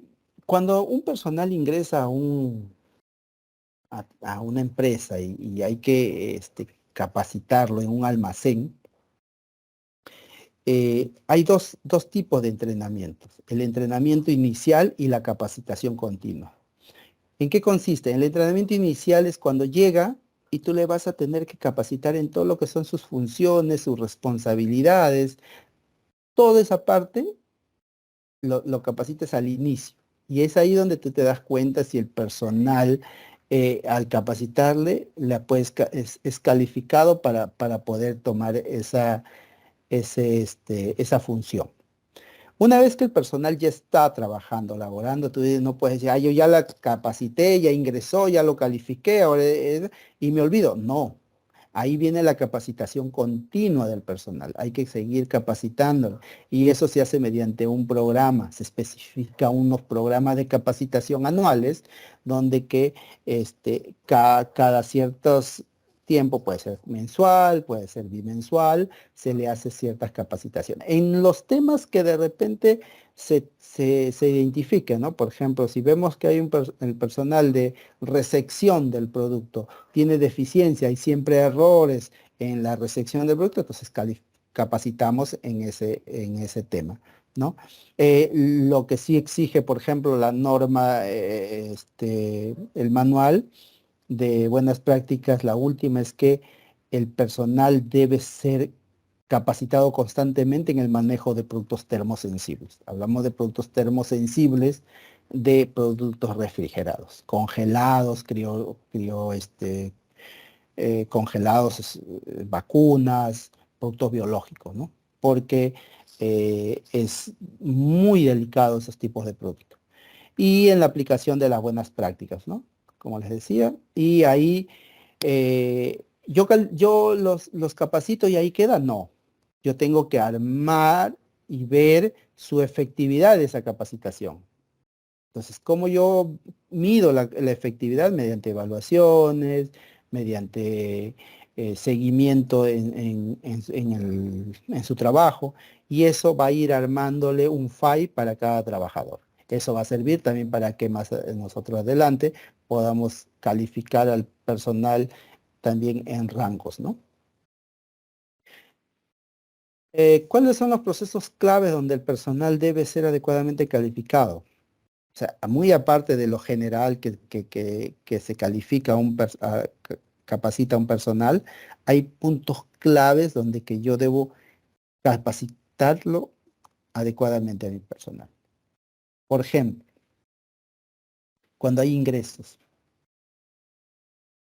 S2: Cuando un personal ingresa a una empresa y hay que capacitarlo en un almacén, hay dos tipos de entrenamientos, el entrenamiento inicial y la capacitación continua. ¿En qué consiste? El entrenamiento inicial es cuando llega y tú le vas a tener que capacitar en todo lo que son sus funciones, sus responsabilidades, toda esa parte lo capacitas al inicio. Y es ahí donde tú te das cuenta si el personal, al capacitarle, es calificado para poder tomar esa función. Una vez que el personal ya está trabajando, laborando, tú no puedes decir, yo ya la capacité, ya ingresó, ya lo califiqué, ahora y me olvido. No, ahí viene la capacitación continua del personal. Hay que seguir capacitándolo. Y eso se hace mediante un programa. Se especifica unos programas de capacitación anuales donde que cada ciertos tiempo, puede ser mensual, puede ser bimensual, se le hace ciertas capacitaciones. En los temas que de repente se identifiquen, ¿no? Por ejemplo, si vemos que hay el personal de recepción del producto tiene deficiencia y siempre errores en la recepción del producto, entonces capacitamos en ese tema, ¿no? Lo que sí exige, por ejemplo, la norma, el manual de buenas prácticas, la última es que el personal debe ser capacitado constantemente en el manejo de productos termosensibles. Hablamos de productos termosensibles, de productos refrigerados, congelados, congelados, vacunas, productos biológicos, ¿no? Porque es muy delicado esos tipos de productos. Y en la aplicación de las buenas prácticas, ¿no? Como les decía, y ahí yo los capacito y ahí queda, no. Yo tengo que armar y ver su efectividad de esa capacitación. Entonces, ¿cómo yo mido la efectividad? Mediante evaluaciones, mediante seguimiento en su trabajo, y eso va a ir armándole un FAI para cada trabajador. Eso va a servir también para que más nosotros adelante podamos calificar al personal también en rangos, ¿no? ¿Cuáles son los procesos claves donde el personal debe ser adecuadamente calificado? O sea, muy aparte de lo general que se califica capacita a un personal, hay puntos claves donde que yo debo capacitarlo adecuadamente a mi personal. Por ejemplo, cuando hay ingresos,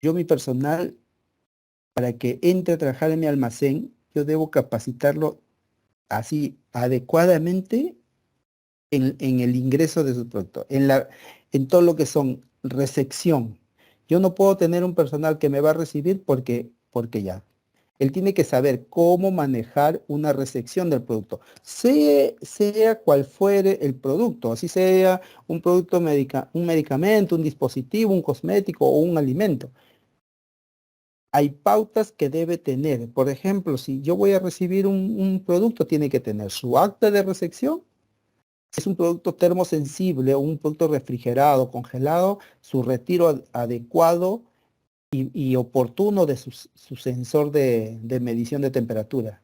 S2: yo mi personal, para que entre a trabajar en mi almacén, yo debo capacitarlo así adecuadamente en el ingreso de su producto, en todo lo que son recepción. Yo no puedo tener un personal que me va a recibir porque ya. Él tiene que saber cómo manejar una recepción del producto, sea cual fuere el producto, así sea un producto un medicamento, un dispositivo, un cosmético o un alimento. Hay pautas que debe tener. Por ejemplo, si yo voy a recibir un producto, tiene que tener su acta de recepción, es un producto termosensible o un producto refrigerado, congelado, su retiro adecuado y oportuno de su sensor de medición de temperatura.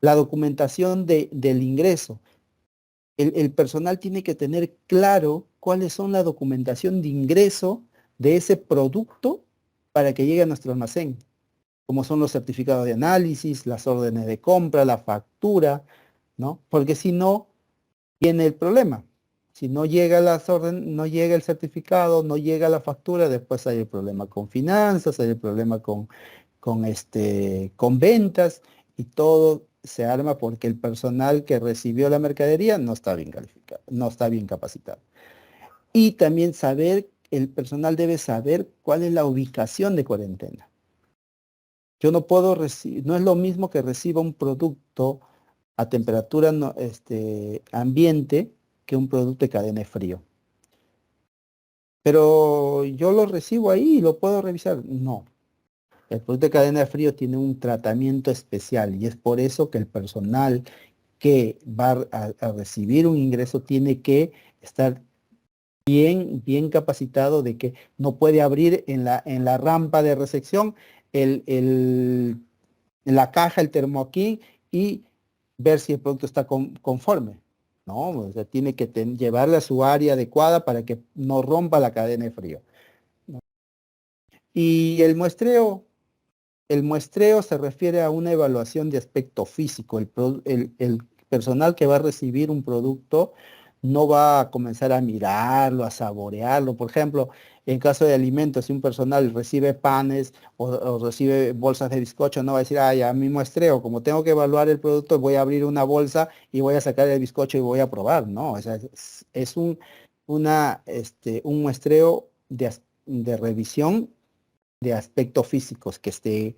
S2: La documentación del ingreso. El personal tiene que tener claro cuáles son la documentación de ingreso de ese producto para que llegue a nuestro almacén, como son los certificados de análisis, las órdenes de compra, la factura, ¿no? Porque si no, viene el problema. Si no llega las órdenes, no llega el certificado, no llega la factura, después hay el problema con finanzas, hay el problema con ventas y todo se arma porque el personal que recibió la mercadería no está bien calificado, no está bien capacitado. Y también el personal debe saber cuál es la ubicación de cuarentena. Yo no puedo recibir, no es lo mismo que reciba un producto a temperatura ambiente que un producto de cadena de frío. Pero yo lo recibo ahí y lo puedo revisar. No. El producto de cadena de frío tiene un tratamiento especial y es por eso que el personal que va a recibir un ingreso tiene que estar bien capacitado de que no puede abrir en la rampa de recepción la caja, el termoquín y ver si el producto está conforme. No, o sea, tiene que llevarle a su área adecuada para que no rompa la cadena de frío. Y el muestreo se refiere a una evaluación de aspecto físico. El personal que va a recibir un producto no va a comenzar a mirarlo, a saborearlo. Por ejemplo, en caso de alimentos, si un personal recibe panes o recibe bolsas de bizcocho, no va a decir, ay, a mi muestreo, como tengo que evaluar el producto, voy a abrir una bolsa y voy a sacar el bizcocho y voy a probar. No, o sea, es un muestreo de revisión de aspectos físicos, que esté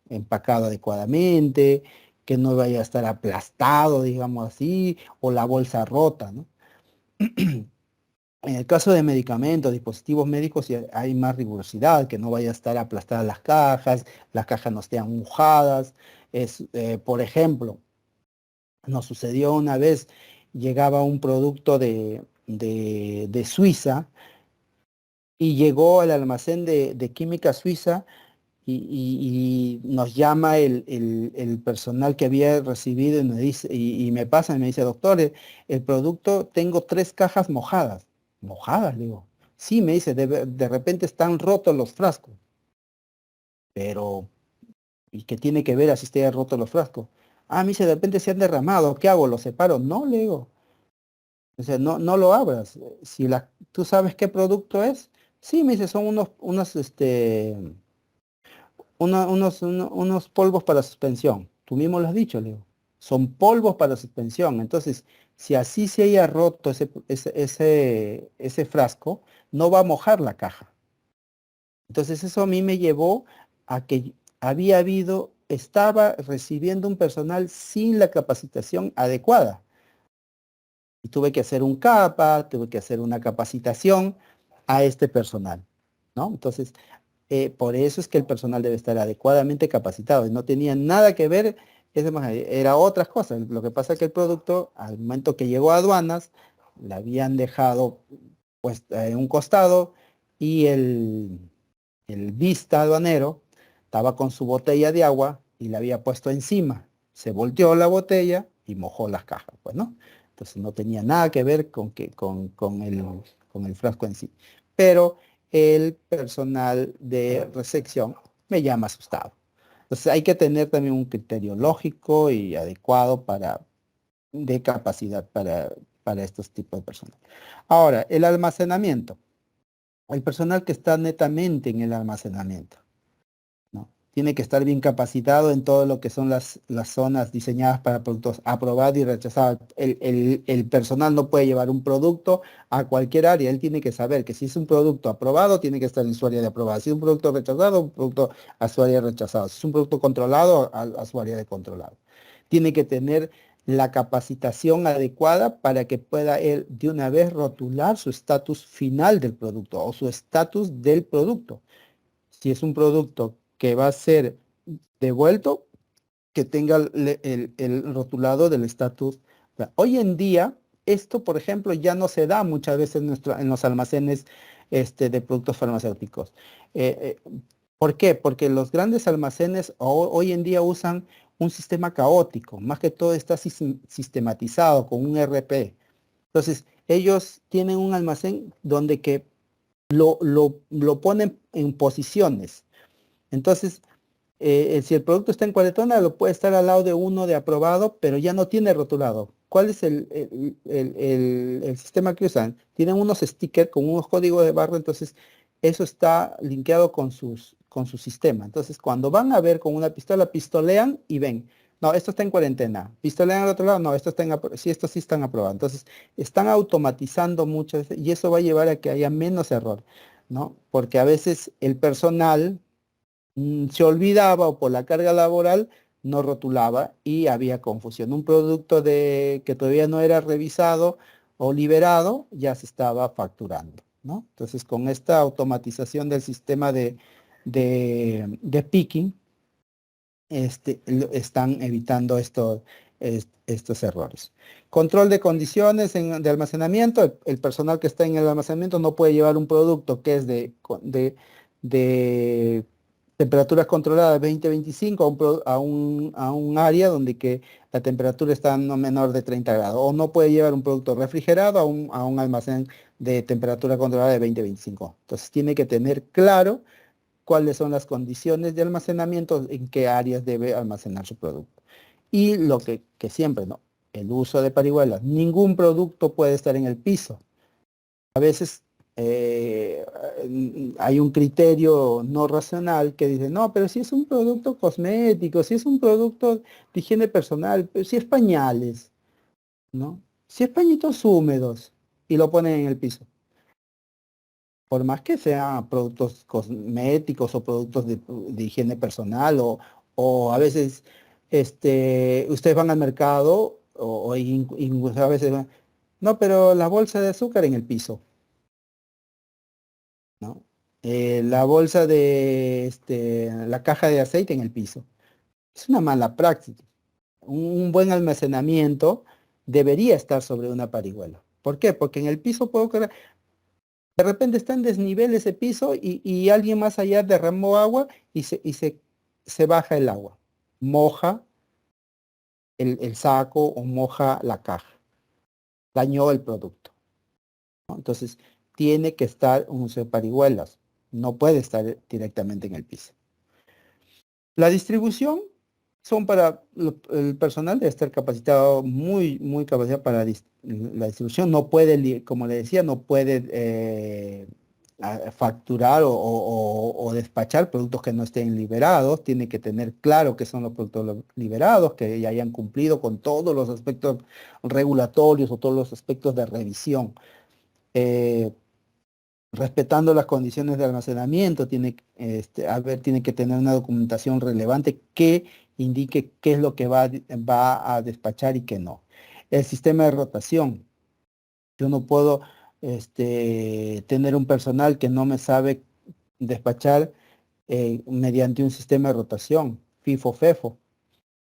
S2: empacado adecuadamente, que no vaya a estar aplastado, digamos así, o la bolsa rota, ¿no? En el caso de medicamentos, dispositivos médicos, sí hay más rigurosidad, que no vaya a estar aplastadas las cajas no estén mojadas. Por ejemplo, nos sucedió una vez, llegaba un producto de Suiza y llegó al almacén de química suiza y nos llama el personal que había recibido y me dice, y me pasa y me dice, doctor, el producto, tengo 3 cajas mojadas. ¿Mojadas? Le digo. Sí, me dice, de repente están rotos los frascos. Pero, ¿y qué tiene que ver así esté rotos los frascos? Ah, me dice, de repente se han derramado, ¿qué hago? ¿Los separo? No, le digo. O sea, no lo abras. Si tú sabes qué producto es, sí, me dice, son unos polvos para suspensión. Tú mismo lo has dicho, Leo. Son polvos para suspensión. Entonces, si así se haya roto ese frasco, no va a mojar la caja. Entonces, eso a mí me llevó a que estaba recibiendo un personal sin la capacitación adecuada. Y tuve que hacer un CAPA, tuve que hacer una capacitación a este personal, ¿no? Entonces, por eso es que el personal debe estar adecuadamente capacitado y no tenía nada que ver, es más, era otras cosas. Lo que pasa es que el producto, al momento que llegó a aduanas, la habían dejado pues en un costado y el vista aduanero estaba con su botella de agua y la había puesto encima. Se volteó la botella y mojó las cajas, pues, ¿no? Entonces no tenía nada que ver con el frasco en sí. Pero el personal de recepción me llama asustado. Entonces hay que tener también un criterio lógico y adecuado de capacidad para estos tipos de personas. Ahora, el almacenamiento. El personal que está netamente en el almacenamiento, ¿no? Tiene que estar bien capacitado en todo lo que son las zonas diseñadas para productos aprobados y rechazados. El personal no puede llevar un producto a cualquier área. Él tiene que saber que si es un producto aprobado, tiene que estar en su área de aprobado. Si es un producto rechazado, un producto a su área de rechazado. Si es un producto controlado, a su área de controlado. Tiene que tener la capacitación adecuada para que pueda él de una vez rotular su estatus final del producto o su estatus del producto. Si es un producto que va a ser devuelto, que tenga el rotulado del estatus. Hoy en día esto, por ejemplo, ya no se da muchas veces en los almacenes de productos farmacéuticos. ¿Por qué? Porque los grandes almacenes hoy en día usan un sistema caótico, más que todo está sistematizado con un ERP. Entonces, ellos tienen un almacén donde que lo ponen en posiciones. Entonces, si el producto está en cuaretona, lo puede estar al lado de uno de aprobado, pero ya no tiene rotulado. ¿Cuál es el sistema que usan? Tienen unos stickers con unos códigos de barra, entonces eso está linkeado con su sistema. Entonces, cuando van a ver con una pistola, pistolean y ven, no, esto está en cuarentena. Pistolean al otro lado, no, sí, estos sí están aprobados. Entonces, están automatizando mucho y eso va a llevar a que haya menos error, ¿no? Porque a veces el personal se olvidaba o por la carga laboral no rotulaba y había confusión. Un producto que todavía no era revisado o liberado ya se estaba facturando, ¿no? Entonces, con esta automatización del sistema de picking, están evitando estos errores. Control de condiciones de almacenamiento. El personal que está en el almacenamiento no puede llevar un producto que es de temperatura controlada de 20-25 a un área donde que la temperatura está no menor de 30 grados. O no puede llevar un producto refrigerado a un almacén de temperatura controlada de 20-25. Entonces tiene que tener claro cuáles son las condiciones de almacenamiento, en qué áreas debe almacenar su producto. Y lo que siempre, ¿no? El uso de parihuelas. Ningún producto puede estar en el piso. A veces hay un criterio no racional que dice, no, pero si es un producto cosmético, si es un producto de higiene personal, pero si es pañales, ¿no? Si es pañitos húmedos y lo ponen en el piso. Por más que sean productos cosméticos o productos de higiene personal o a veces ustedes van al mercado incluso a veces van, no, pero la bolsa de azúcar en el piso, ¿no? La bolsa la caja de aceite en el piso. Es una mala práctica. Un buen almacenamiento debería estar sobre una parihuela. ¿Por qué? Porque en el piso puedo crear. De repente está en desnivel ese piso y alguien más allá derramó agua se baja el agua. Moja el saco o moja la caja. Dañó el producto, ¿no? Entonces, tiene que estar un uso de parihuelas. No puede estar directamente en el piso. La distribución son para el personal debe estar capacitado, muy capacitado para la distribución. No puede, como le decía, no puede facturar o despachar productos que no estén liberados. Tiene que tener claro que son los productos liberados, que ya hayan cumplido con todos los aspectos regulatorios o todos los aspectos de revisión. Eh, Respetando las condiciones de almacenamiento, tiene que tener una documentación relevante que indique qué es lo que va a despachar y qué no. El sistema de rotación. Yo no puedo tener un personal que no me sabe despachar mediante un sistema de rotación, FIFO-FEFO.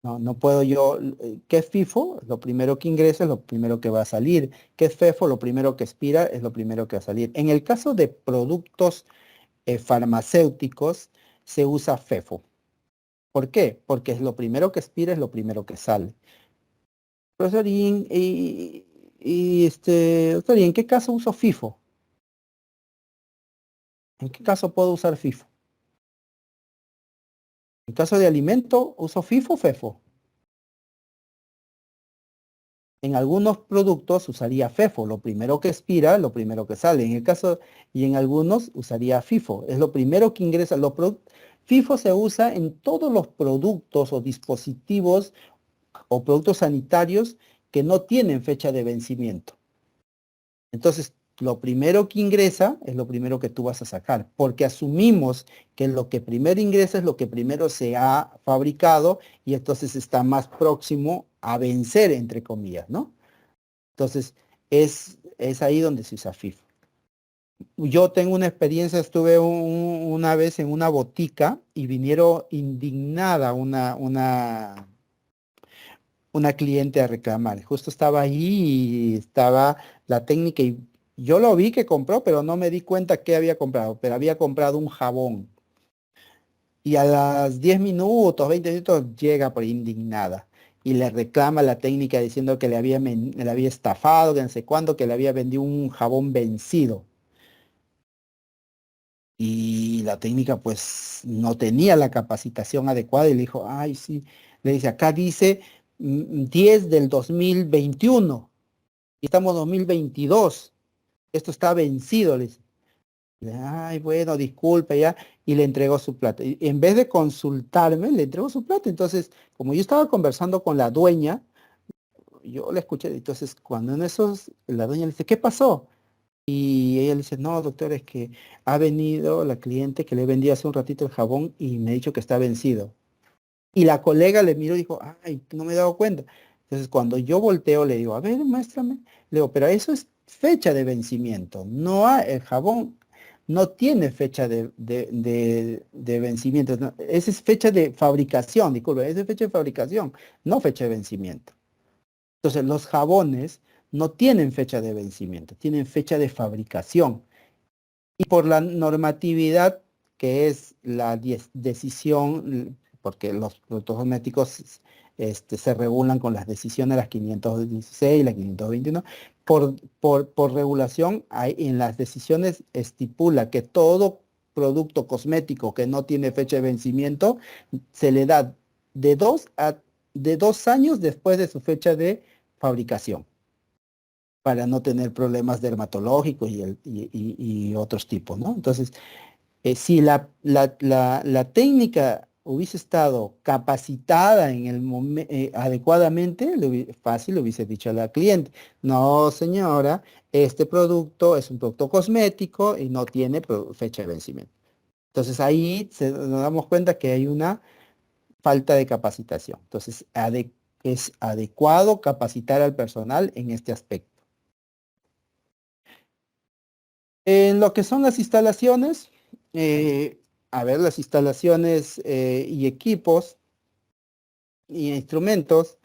S2: No puedo yo, ¿qué es FIFO? Lo primero que ingresa es lo primero que va a salir. ¿Qué es FEFO? Lo primero que expira es lo primero que va a salir. En el caso de productos farmacéuticos, se usa FEFO. ¿Por qué? Porque es lo primero que expira, es lo primero que sale. Profesor, doctor, ¿y en qué caso uso FIFO? ¿En qué caso puedo usar FIFO? En caso de alimento, uso FIFO o FEFO. En algunos productos usaría FEFO, lo primero que expira, lo primero que sale. En el caso, y en algunos usaría FIFO, es lo primero que ingresa. FIFO se usa en todos los productos o dispositivos o productos sanitarios que no tienen fecha de vencimiento. Entonces, lo primero que ingresa es lo primero que tú vas a sacar, porque asumimos que lo que primero ingresa es lo que primero se ha fabricado y entonces está más próximo a vencer, entre comillas, ¿no? Entonces, es ahí donde se usa FIFO. Yo tengo una experiencia, estuve una vez en una botica y vinieron indignada una cliente a reclamar. Justo estaba ahí y estaba la técnica y yo lo vi que compró, pero no me di cuenta qué había comprado, pero había comprado un jabón. Y a las 10 minutos, 20 minutos llega por indignada y le reclama la técnica diciendo que le había estafado, que no sé cuándo, que le había vendido un jabón vencido. Y la técnica pues no tenía la capacitación adecuada y le dijo, ay, sí, le dice, acá dice 10 del 2021 y estamos 2022, esto está vencido, le dice. Ay, bueno, disculpe ya, y le entregó su plata. Y en vez de consultarme, le entregó su plata. Entonces, como yo estaba conversando con la dueña, yo le escuché, entonces cuando en esos, la dueña le dice, ¿qué pasó? Y ella le dice, no, doctor, es que ha venido la cliente que le vendí hace un ratito el jabón y me ha dicho que está vencido. Y la colega le miró y dijo, ay, no me he dado cuenta. Entonces, cuando yo volteo, le digo, a ver, muéstrame. Le digo, pero eso es fecha de vencimiento. No hay, el jabón no tiene fecha de vencimiento. Esa es fecha de fabricación, disculpe, esa es fecha de fabricación, no fecha de vencimiento. Entonces, los jabones no tienen fecha de vencimiento, tienen fecha de fabricación. Y por la normatividad, que es la decisión, porque los productos cosméticos se regulan con las decisiones las 516 y las 521, por regulación, en las decisiones estipula que todo producto cosmético que no tiene fecha de vencimiento se le da de 2 años después de su fecha de fabricación para no tener problemas dermatológicos y otros tipos, ¿no? Entonces, si la técnica hubiese estado capacitada en el adecuadamente, fácil le hubiese dicho a la cliente, no señora, este producto es un producto cosmético y no tiene fecha de vencimiento. Entonces ahí nos damos cuenta que hay una falta de capacitación. Entonces es adecuado capacitar al personal en este aspecto. En lo que son las instalaciones, a ver, las instalaciones y equipos y instrumentos,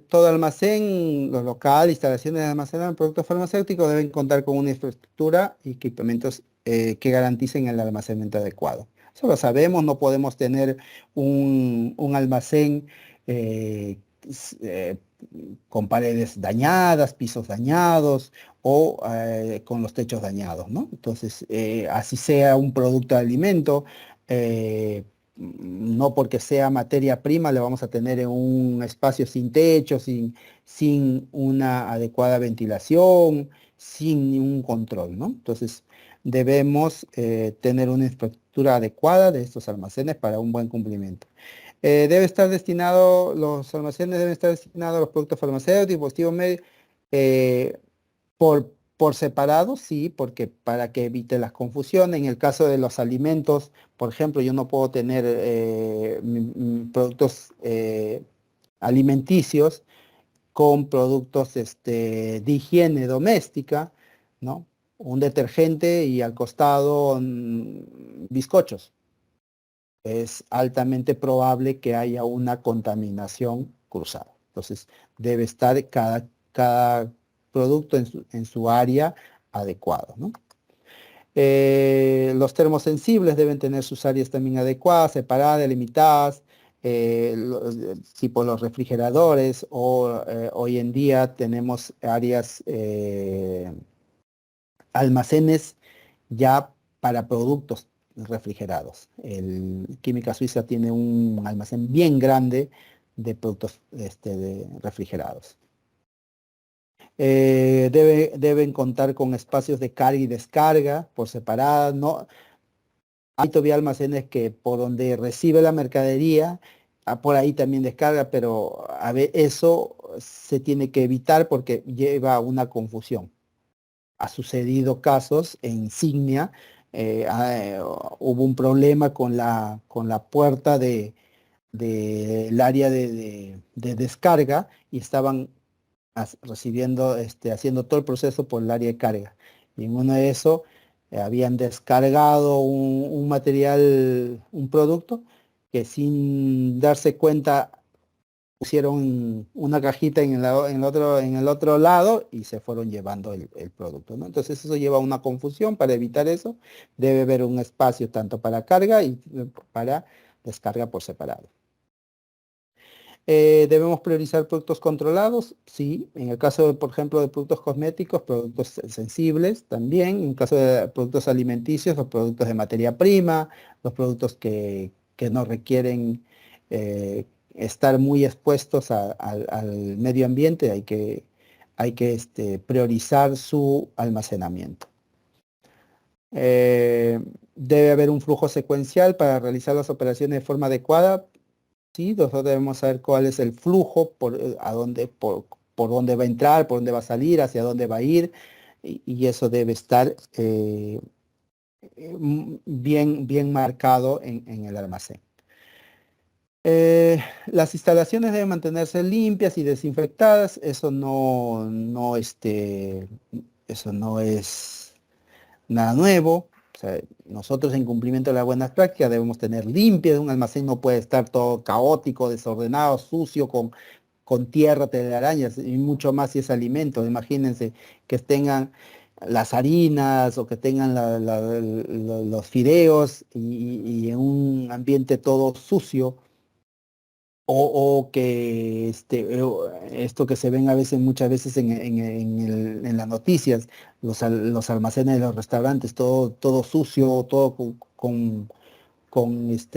S2: todo almacén, los locales, instalaciones de almacenamiento de productos farmacéuticos deben contar con una infraestructura y equipamientos que garanticen el almacenamiento adecuado. Eso lo sabemos, no podemos tener un almacén eh, s- eh, con paredes dañadas, pisos dañados o con los techos dañados, ¿no? Entonces, así sea un producto de alimento, no porque sea materia prima le vamos a tener en un espacio sin techo, sin una adecuada ventilación, sin ningún control, ¿no? Entonces, debemos tener una infraestructura adecuada de estos almacenes para un buen cumplimiento. Los almacenes deben estar destinados a los productos farmacéuticos, dispositivos médicos, eh, por separado, sí, porque para que evite las confusiones. En el caso de los alimentos, por ejemplo, yo no puedo tener productos alimenticios con productos de higiene doméstica, ¿no? Un detergente y al costado bizcochos. Es altamente probable que haya una contaminación cruzada. Entonces, debe estar cada producto en su área adecuado, ¿no? Los termosensibles deben tener sus áreas también adecuadas, separadas, delimitadas, tipo los refrigeradores, o hoy en día tenemos áreas, almacenes ya para productos refrigerados. Química Suiza tiene un almacén bien grande de productos refrigerados. Deben contar con espacios de carga y descarga por separado. No, hay todavía almacenes que por donde recibe la mercadería, por ahí también descarga, pero a ver, eso se tiene que evitar porque lleva a una confusión. Ha sucedido casos en Insignia, hubo un problema con la puerta del área de descarga y estaban recibiendo, haciendo todo el proceso por el área de carga. Y en uno de esos habían descargado un material, un producto, que sin darse cuenta pusieron una cajita en el otro lado y se fueron llevando el producto, ¿no? Entonces eso lleva a una confusión. Para evitar eso, debe haber un espacio tanto para carga y para descarga por separado. ¿Debemos priorizar productos controlados? Sí. En el caso, por ejemplo, de productos cosméticos, productos sensibles también. En el caso de productos alimenticios, los productos de materia prima, los productos que no requieren estar muy expuestos al medio ambiente, hay que priorizar su almacenamiento. Debe haber un flujo secuencial para realizar las operaciones de forma adecuada. Sí, nosotros debemos saber cuál es el flujo, por dónde va a entrar, por dónde va a salir, hacia dónde va a ir, y eso debe estar bien marcado en el almacén. Las instalaciones deben mantenerse limpias y desinfectadas. Eso no es nada nuevo. O sea, nosotros, en cumplimiento de las buenas prácticas, debemos tener limpio. Un almacén no puede estar todo caótico, desordenado, sucio, con tierra, telarañas, y mucho más si es alimento. Imagínense que tengan las harinas o que tengan los fideos y en un ambiente todo sucio. O que esto que se ven a veces, muchas veces en las noticias, los almacenes de los restaurantes, todo sucio, todo con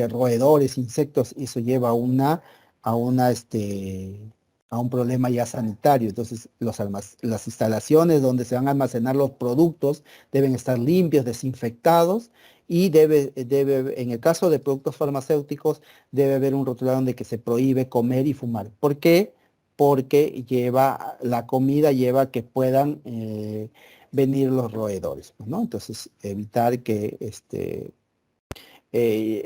S2: roedores, insectos. Y eso lleva a una, a un problema ya sanitario. Entonces, las instalaciones donde se van a almacenar los productos deben estar limpios, desinfectados, y en el caso de productos farmacéuticos, debe haber un rotulado donde que se prohíbe comer y fumar. ¿Por qué? Porque la comida lleva que puedan venir los roedores, ¿no? Entonces, evitar que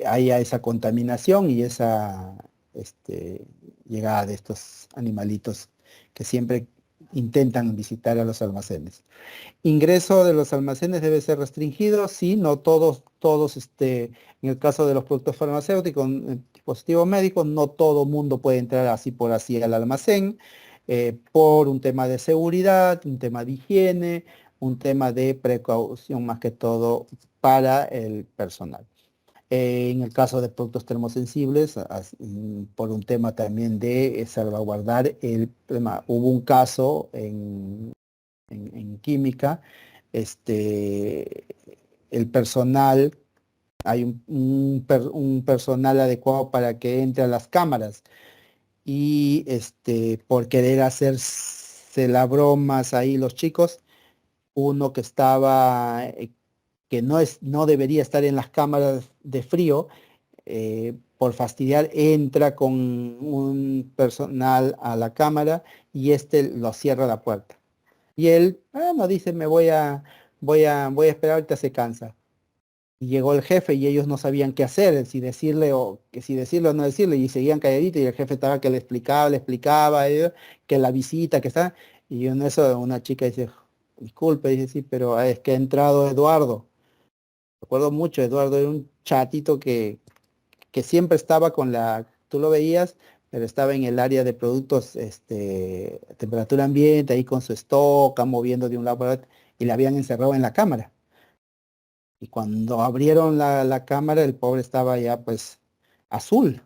S2: haya esa contaminación y esa llegada de estos animalitos que siempre intentan visitar a los almacenes. Ingreso de los almacenes debe ser restringido. Sí, no todos, en el caso de los productos farmacéuticos, dispositivos médicos, no todo mundo puede entrar así por así al almacén, por un tema de seguridad, un tema de higiene, un tema de precaución, más que todo para el personal. En el caso de productos termosensibles, por un tema también de salvaguardar el tema. Hubo un caso en química. El personal, hay un personal adecuado para que entre a las cámaras, y por querer hacerse la bromas ahí los chicos, uno que no debería estar en las cámaras de frío, por fastidiar, entra con un personal a la cámara y lo cierra la puerta. Y él, no, dice, voy a esperar, ahorita se cansa. Y llegó el jefe y ellos no sabían qué hacer, si decirle o no decirle, y seguían calladitos, y el jefe estaba que le explicaba, que la visita, que está. Y en eso una chica dice, disculpe, dice, sí, pero es que ha entrado Eduardo. Recuerdo mucho, Eduardo era un chatito que siempre estaba tú lo veías, pero estaba en el área de productos, temperatura ambiente, ahí con su stock, moviendo de un lado para otro, y le habían encerrado en la cámara. Y cuando abrieron la cámara, el pobre estaba ya pues azul.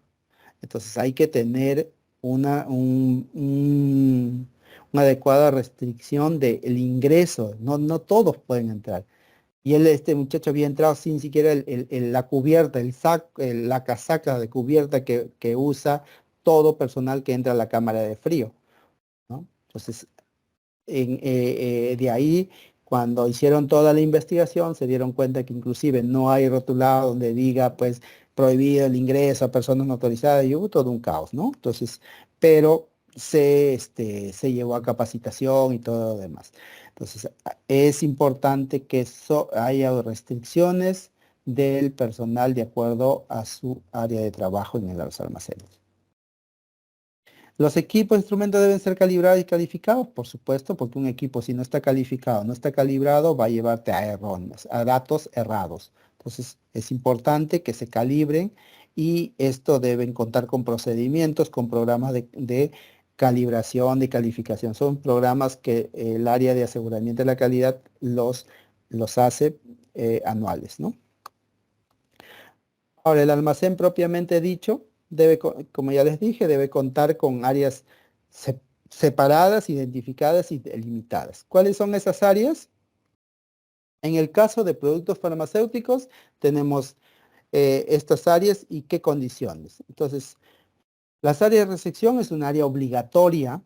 S2: Entonces hay que tener una adecuada restricción del ingreso. No todos pueden entrar. Y este muchacho había entrado sin siquiera la cubierta, la casaca de cubierta que usa todo personal que entra a la cámara de frío, ¿no? Entonces, de ahí, cuando hicieron toda la investigación, se dieron cuenta que inclusive no hay rotulado donde diga, pues, prohibido el ingreso a personas no autorizadas, y hubo todo un caos, ¿no? Entonces, pero se llevó a capacitación y todo lo demás. Entonces, es importante que haya restricciones del personal de acuerdo a su área de trabajo en los almacenes. Los equipos de instrumentos deben ser calibrados y calificados, por supuesto, porque un equipo, si no está calificado, no está calibrado, va a llevarte a errores, a datos errados. Entonces, es importante que se calibren y esto deben contar con procedimientos, con programas de calibración, de calificación. Son programas que el área de aseguramiento de la calidad los hace anuales, ¿no? Ahora, el almacén propiamente dicho debe, como ya les dije, debe contar con áreas separadas, identificadas y delimitadas. ¿Cuáles son esas áreas? En el caso de productos farmacéuticos, tenemos estas áreas y qué condiciones. Entonces, las áreas de recepción es un área obligatoria.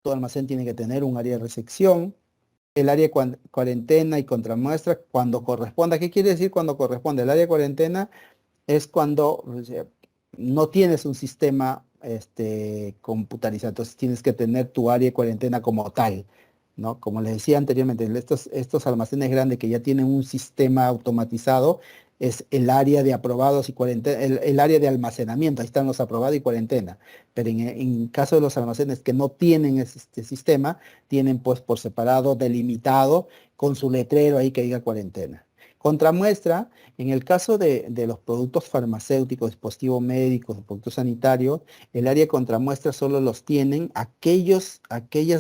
S2: Todo almacén tiene que tener un área de recepción. El área de cuarentena y contramuestra cuando corresponda. ¿Qué quiere decir cuando corresponde? El área de cuarentena es cuando, o sea, no tienes un sistema computarizado, entonces tienes que tener tu área de cuarentena como tal, ¿no? Como les decía anteriormente, estos almacenes grandes que ya tienen un sistema automatizado, es el área de aprobados y cuarentena, el área de almacenamiento, ahí están los aprobados y cuarentena. Pero en caso de los almacenes que no tienen este sistema, tienen pues por separado, delimitado, con su letrero ahí que diga cuarentena. Contramuestra, en el caso de los productos farmacéuticos, dispositivos médicos, productos sanitarios, el área de contramuestra solo los tienen aquellas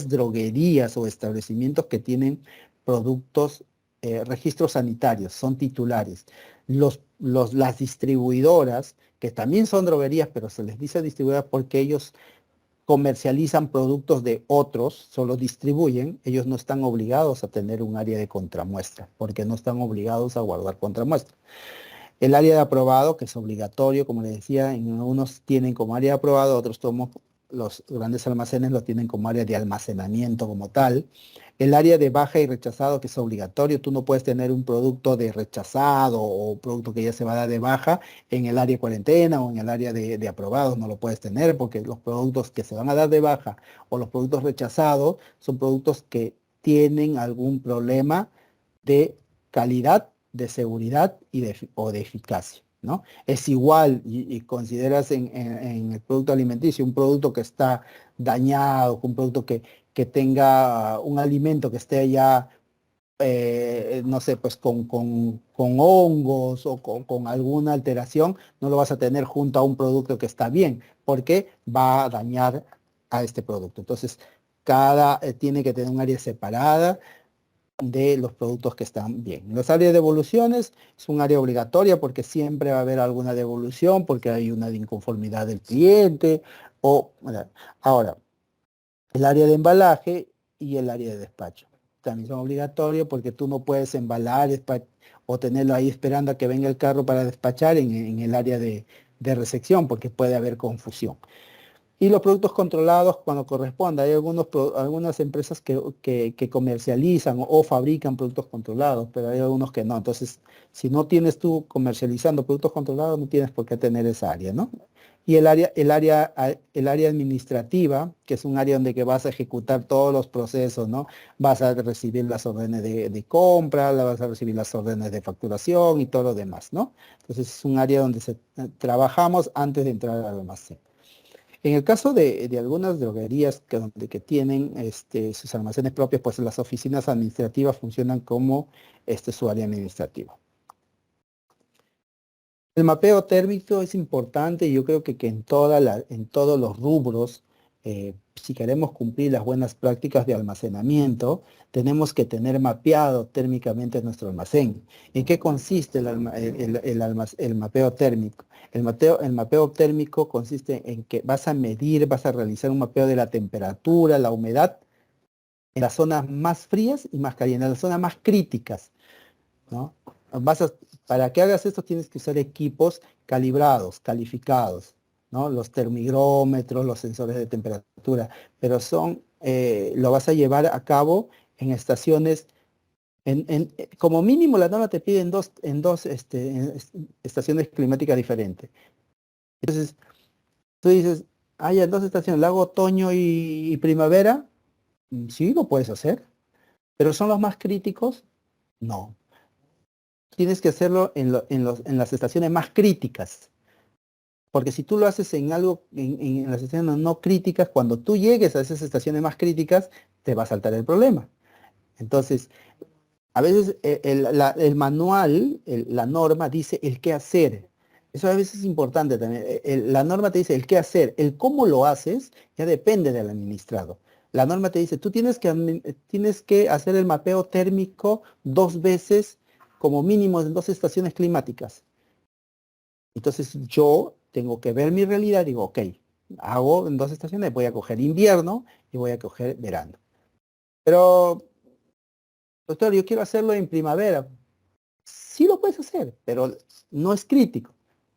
S2: droguerías o establecimientos que tienen productos, registros sanitarios, son titulares. Las distribuidoras, que también son droguerías, pero se les dice distribuidoras porque ellos comercializan productos de otros, solo distribuyen, ellos no están obligados a tener un área de contramuestra, porque no están obligados a guardar contramuestra. El área de aprobado, que es obligatorio, como les decía, en algunos tienen como área de aprobado, otros los grandes almacenes lo tienen como área de almacenamiento como tal. El área de baja y rechazado, que es obligatorio, tú no puedes tener un producto de rechazado o un producto que ya se va a dar de baja en el área de cuarentena o en el área de aprobados, no lo puedes tener porque los productos que se van a dar de baja o los productos rechazados son productos que tienen algún problema de calidad, de seguridad o de eficacia, ¿no? Es igual y consideras en el producto alimenticio un producto que está dañado, un producto que tenga un alimento que esté ya, no sé, pues con hongos o con alguna alteración, no lo vas a tener junto a un producto que está bien, porque va a dañar a este producto. Entonces, tiene que tener un área separada de los productos que están bien. Las áreas de devoluciones es un área obligatoria porque siempre va a haber alguna devolución porque hay una inconformidad del cliente ahora, el área de embalaje y el área de despacho también son obligatorios porque tú no puedes embalar o tenerlo ahí esperando a que venga el carro para despachar en el área de recepción porque puede haber confusión. Y los productos controlados cuando corresponda. Hay algunas empresas que comercializan o fabrican productos controlados, pero hay algunos que no. Entonces, si no tienes tú comercializando productos controlados, no tienes por qué tener esa área, ¿no? Y el área administrativa, que es un área donde que vas a ejecutar todos los procesos, ¿no? Vas a recibir las órdenes de compra, vas a recibir las órdenes de facturación y todo lo demás, ¿no? Entonces, es un área donde trabajamos antes de entrar al almacén. En el caso de algunas droguerías que tienen sus almacenes propios, pues las oficinas administrativas funcionan como su área administrativa. El mapeo térmico es importante y yo creo que en todos los rubros, si queremos cumplir las buenas prácticas de almacenamiento, tenemos que tener mapeado térmicamente nuestro almacén. ¿En qué consiste el mapeo térmico? El mapeo térmico consiste en que vas a realizar un mapeo de la temperatura, la humedad, en las zonas más frías y más calientes, en las zonas más críticas, ¿no? Para que hagas esto tienes que usar equipos calibrados, calificados, ¿no? Los termigrómetros, los sensores de temperatura, pero lo vas a llevar a cabo en estaciones, como mínimo la norma te pide en dos estaciones climáticas diferentes. Entonces, tú dices, ya en dos estaciones, ¿la hago otoño y primavera? Sí, lo puedes hacer, pero ¿son los más críticos? No. Tienes que hacerlo en las estaciones más críticas. Porque si tú lo haces en las estaciones no críticas, cuando tú llegues a esas estaciones más críticas, te va a saltar el problema. Entonces, a veces el manual, la norma dice el qué hacer, Eso a veces es importante también. La norma te dice el qué hacer, el cómo lo haces ya depende del administrado. La norma te dice, tú tienes que hacer el mapeo térmico 2 veces como mínimo en 2 estaciones climáticas. Entonces yo tengo que ver mi realidad y digo, ok, hago en 2 estaciones, voy a coger invierno y voy a coger verano. Pero, doctor, yo quiero hacerlo en primavera. Sí lo puedes hacer, pero no es crítico.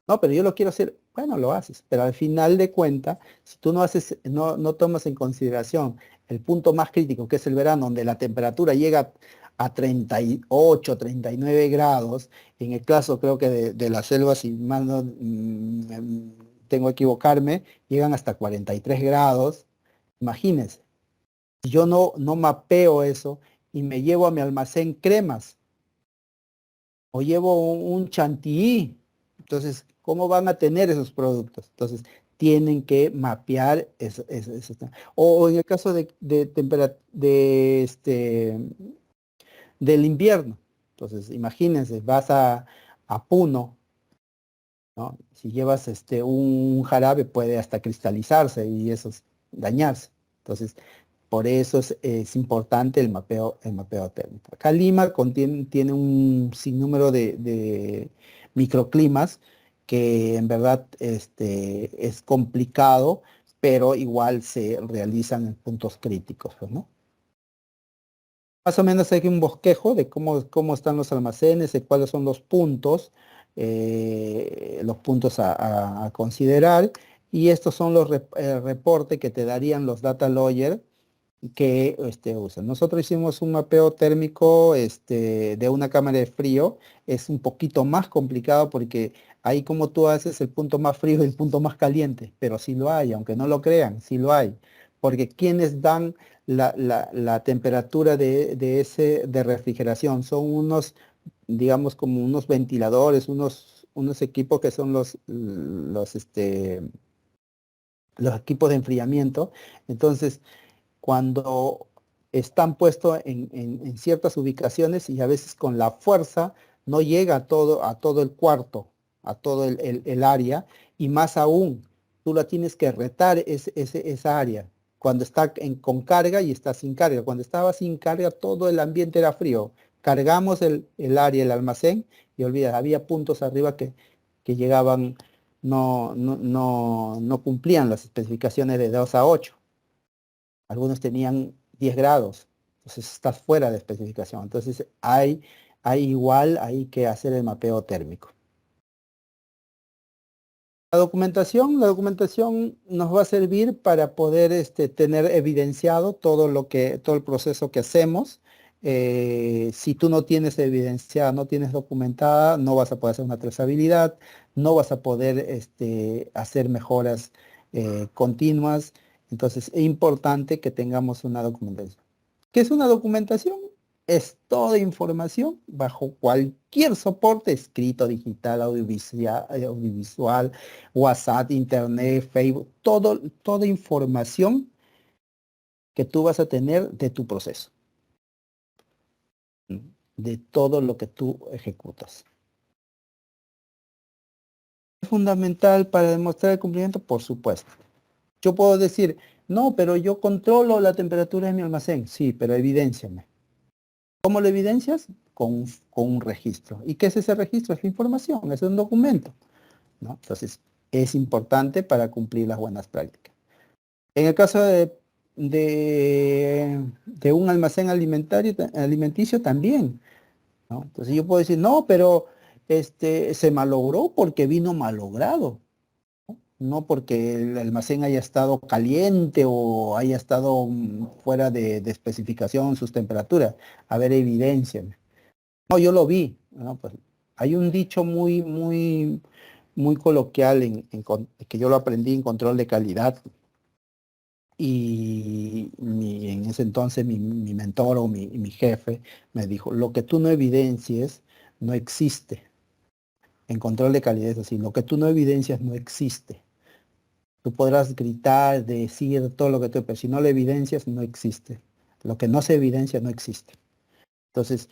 S2: No, pero yo lo quiero hacer. Bueno, lo haces, pero al final de cuentas, si tú no tomas en consideración el punto más crítico, que es el verano, donde la temperatura llega a 38, 39 grados, en el caso creo que de la selva, si mal no tengo que equivocarme, llegan hasta 43 grados. Imagínense, si yo no mapeo eso y me llevo a mi almacén cremas, o llevo un chantilly. Entonces, ¿cómo van a tener esos productos? Entonces, tienen que mapear eso. O en el caso del invierno. Entonces, imagínense, vas a Puno, ¿no? Si llevas un jarabe puede hasta cristalizarse y eso es dañarse. Entonces, por eso es importante el mapeo térmico. Acá Lima tiene un sinnúmero de microclimas que en verdad es complicado, pero igual se realizan en puntos críticos, pues, ¿no? Más o menos hay un bosquejo de cómo están los almacenes, de cuáles son los puntos a considerar, y estos son los reportes que te darían los data lawyer que usan. Nosotros hicimos un mapeo térmico de una cámara de frío. Es un poquito más complicado porque ahí como tú haces el punto más frío y el punto más caliente, pero sí lo hay, aunque no lo crean, sí lo hay. Porque quienes dan la temperatura de refrigeración son unos, digamos, como unos ventiladores, unos equipos que son los equipos de enfriamiento. Entonces, cuando están puestos en ciertas ubicaciones y a veces con la fuerza no llega a todo el cuarto, a todo el área, y más aún, tú la tienes que retar esa área, cuando está con carga y está sin carga. Cuando estaba sin carga, todo el ambiente era frío. Cargamos el área, el almacén, y olvida, había puntos arriba que llegaban, no cumplían las especificaciones de 2 a 8. Algunos tenían 10 grados, entonces estás fuera de especificación. Entonces hay que hacer el mapeo térmico. La documentación nos va a servir para poder tener evidenciado todo el proceso que hacemos. Si tú no tienes evidenciada, no tienes documentada, no vas a poder hacer una trazabilidad, no vas a poder hacer mejoras continuas. Entonces es importante que tengamos una documentación. ¿Qué es una documentación? Es toda información bajo cualquier soporte escrito, digital, audiovisual, WhatsApp, Internet, Facebook, toda información que tú vas a tener de tu proceso, ¿no? De todo lo que tú ejecutas. ¿Es fundamental para demostrar el cumplimiento? Por supuesto. Yo puedo decir, no, pero yo controlo la temperatura de mi almacén. Sí, pero evidénciame. ¿Cómo lo evidencias? Con un registro. ¿Y qué es ese registro? Es la información, es un documento, ¿no? Entonces, es importante para cumplir las buenas prácticas. En el caso de un almacén alimenticio también, ¿no? Entonces yo puedo decir, no, pero se malogró porque vino malogrado, no porque el almacén haya estado caliente o haya estado fuera de especificación sus temperaturas. A ver, evidencia. No, yo lo vi, ¿no? Pues, hay un dicho muy coloquial que yo lo aprendí en control de calidad, y en ese entonces mi mentor o mi jefe me dijo, lo que tú no evidencies no existe. En control de calidad es así, lo que tú no evidencias no existe. Tú podrás gritar, decir todo lo que tú, pero si no lo evidencias no existe. Lo que no se evidencia no existe. Entonces,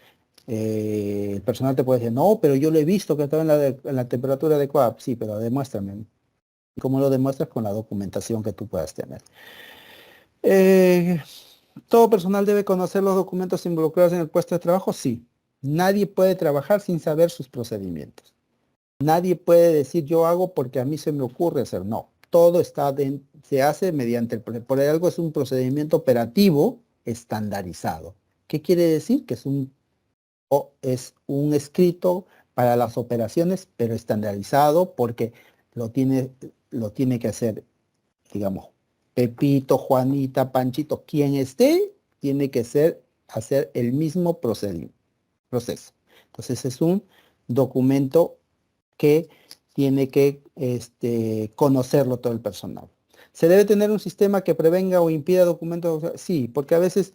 S2: El personal te puede decir, no, pero yo lo he visto que estaba en la temperatura adecuada. Sí, pero demuéstrame. ¿Cómo lo demuestras? Con la documentación que tú puedas tener. ¿Todo personal debe conocer los documentos involucrados en el puesto de trabajo? Sí. Nadie puede trabajar sin saber sus procedimientos. Nadie puede decir yo hago porque a mí se me ocurre hacer. No. Todo se hace mediante por algo es un procedimiento operativo estandarizado. ¿Qué quiere decir? Que es un escrito para las operaciones, pero estandarizado porque lo tiene, lo tiene que hacer, digamos, Pepito, Juanita, Panchito, quien esté, tiene que hacer el mismo proceso. Entonces es un documento que tiene que conocerlo todo el personal. ¿Se debe tener un sistema que prevenga o impida documentos? Sí, porque a veces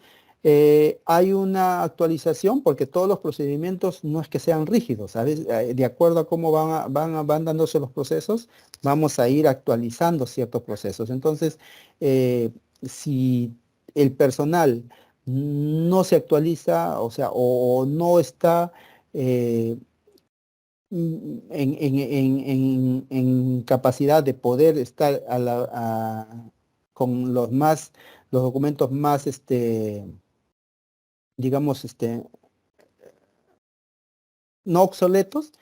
S2: hay una actualización, porque todos los procedimientos no es que sean rígidos, a veces, de acuerdo a cómo van dándose los procesos, vamos a ir actualizando ciertos procesos. Entonces, si el personal no se actualiza, o sea, o no está en capacidad de poder estar con los documentos más, digamos, no obsoletos,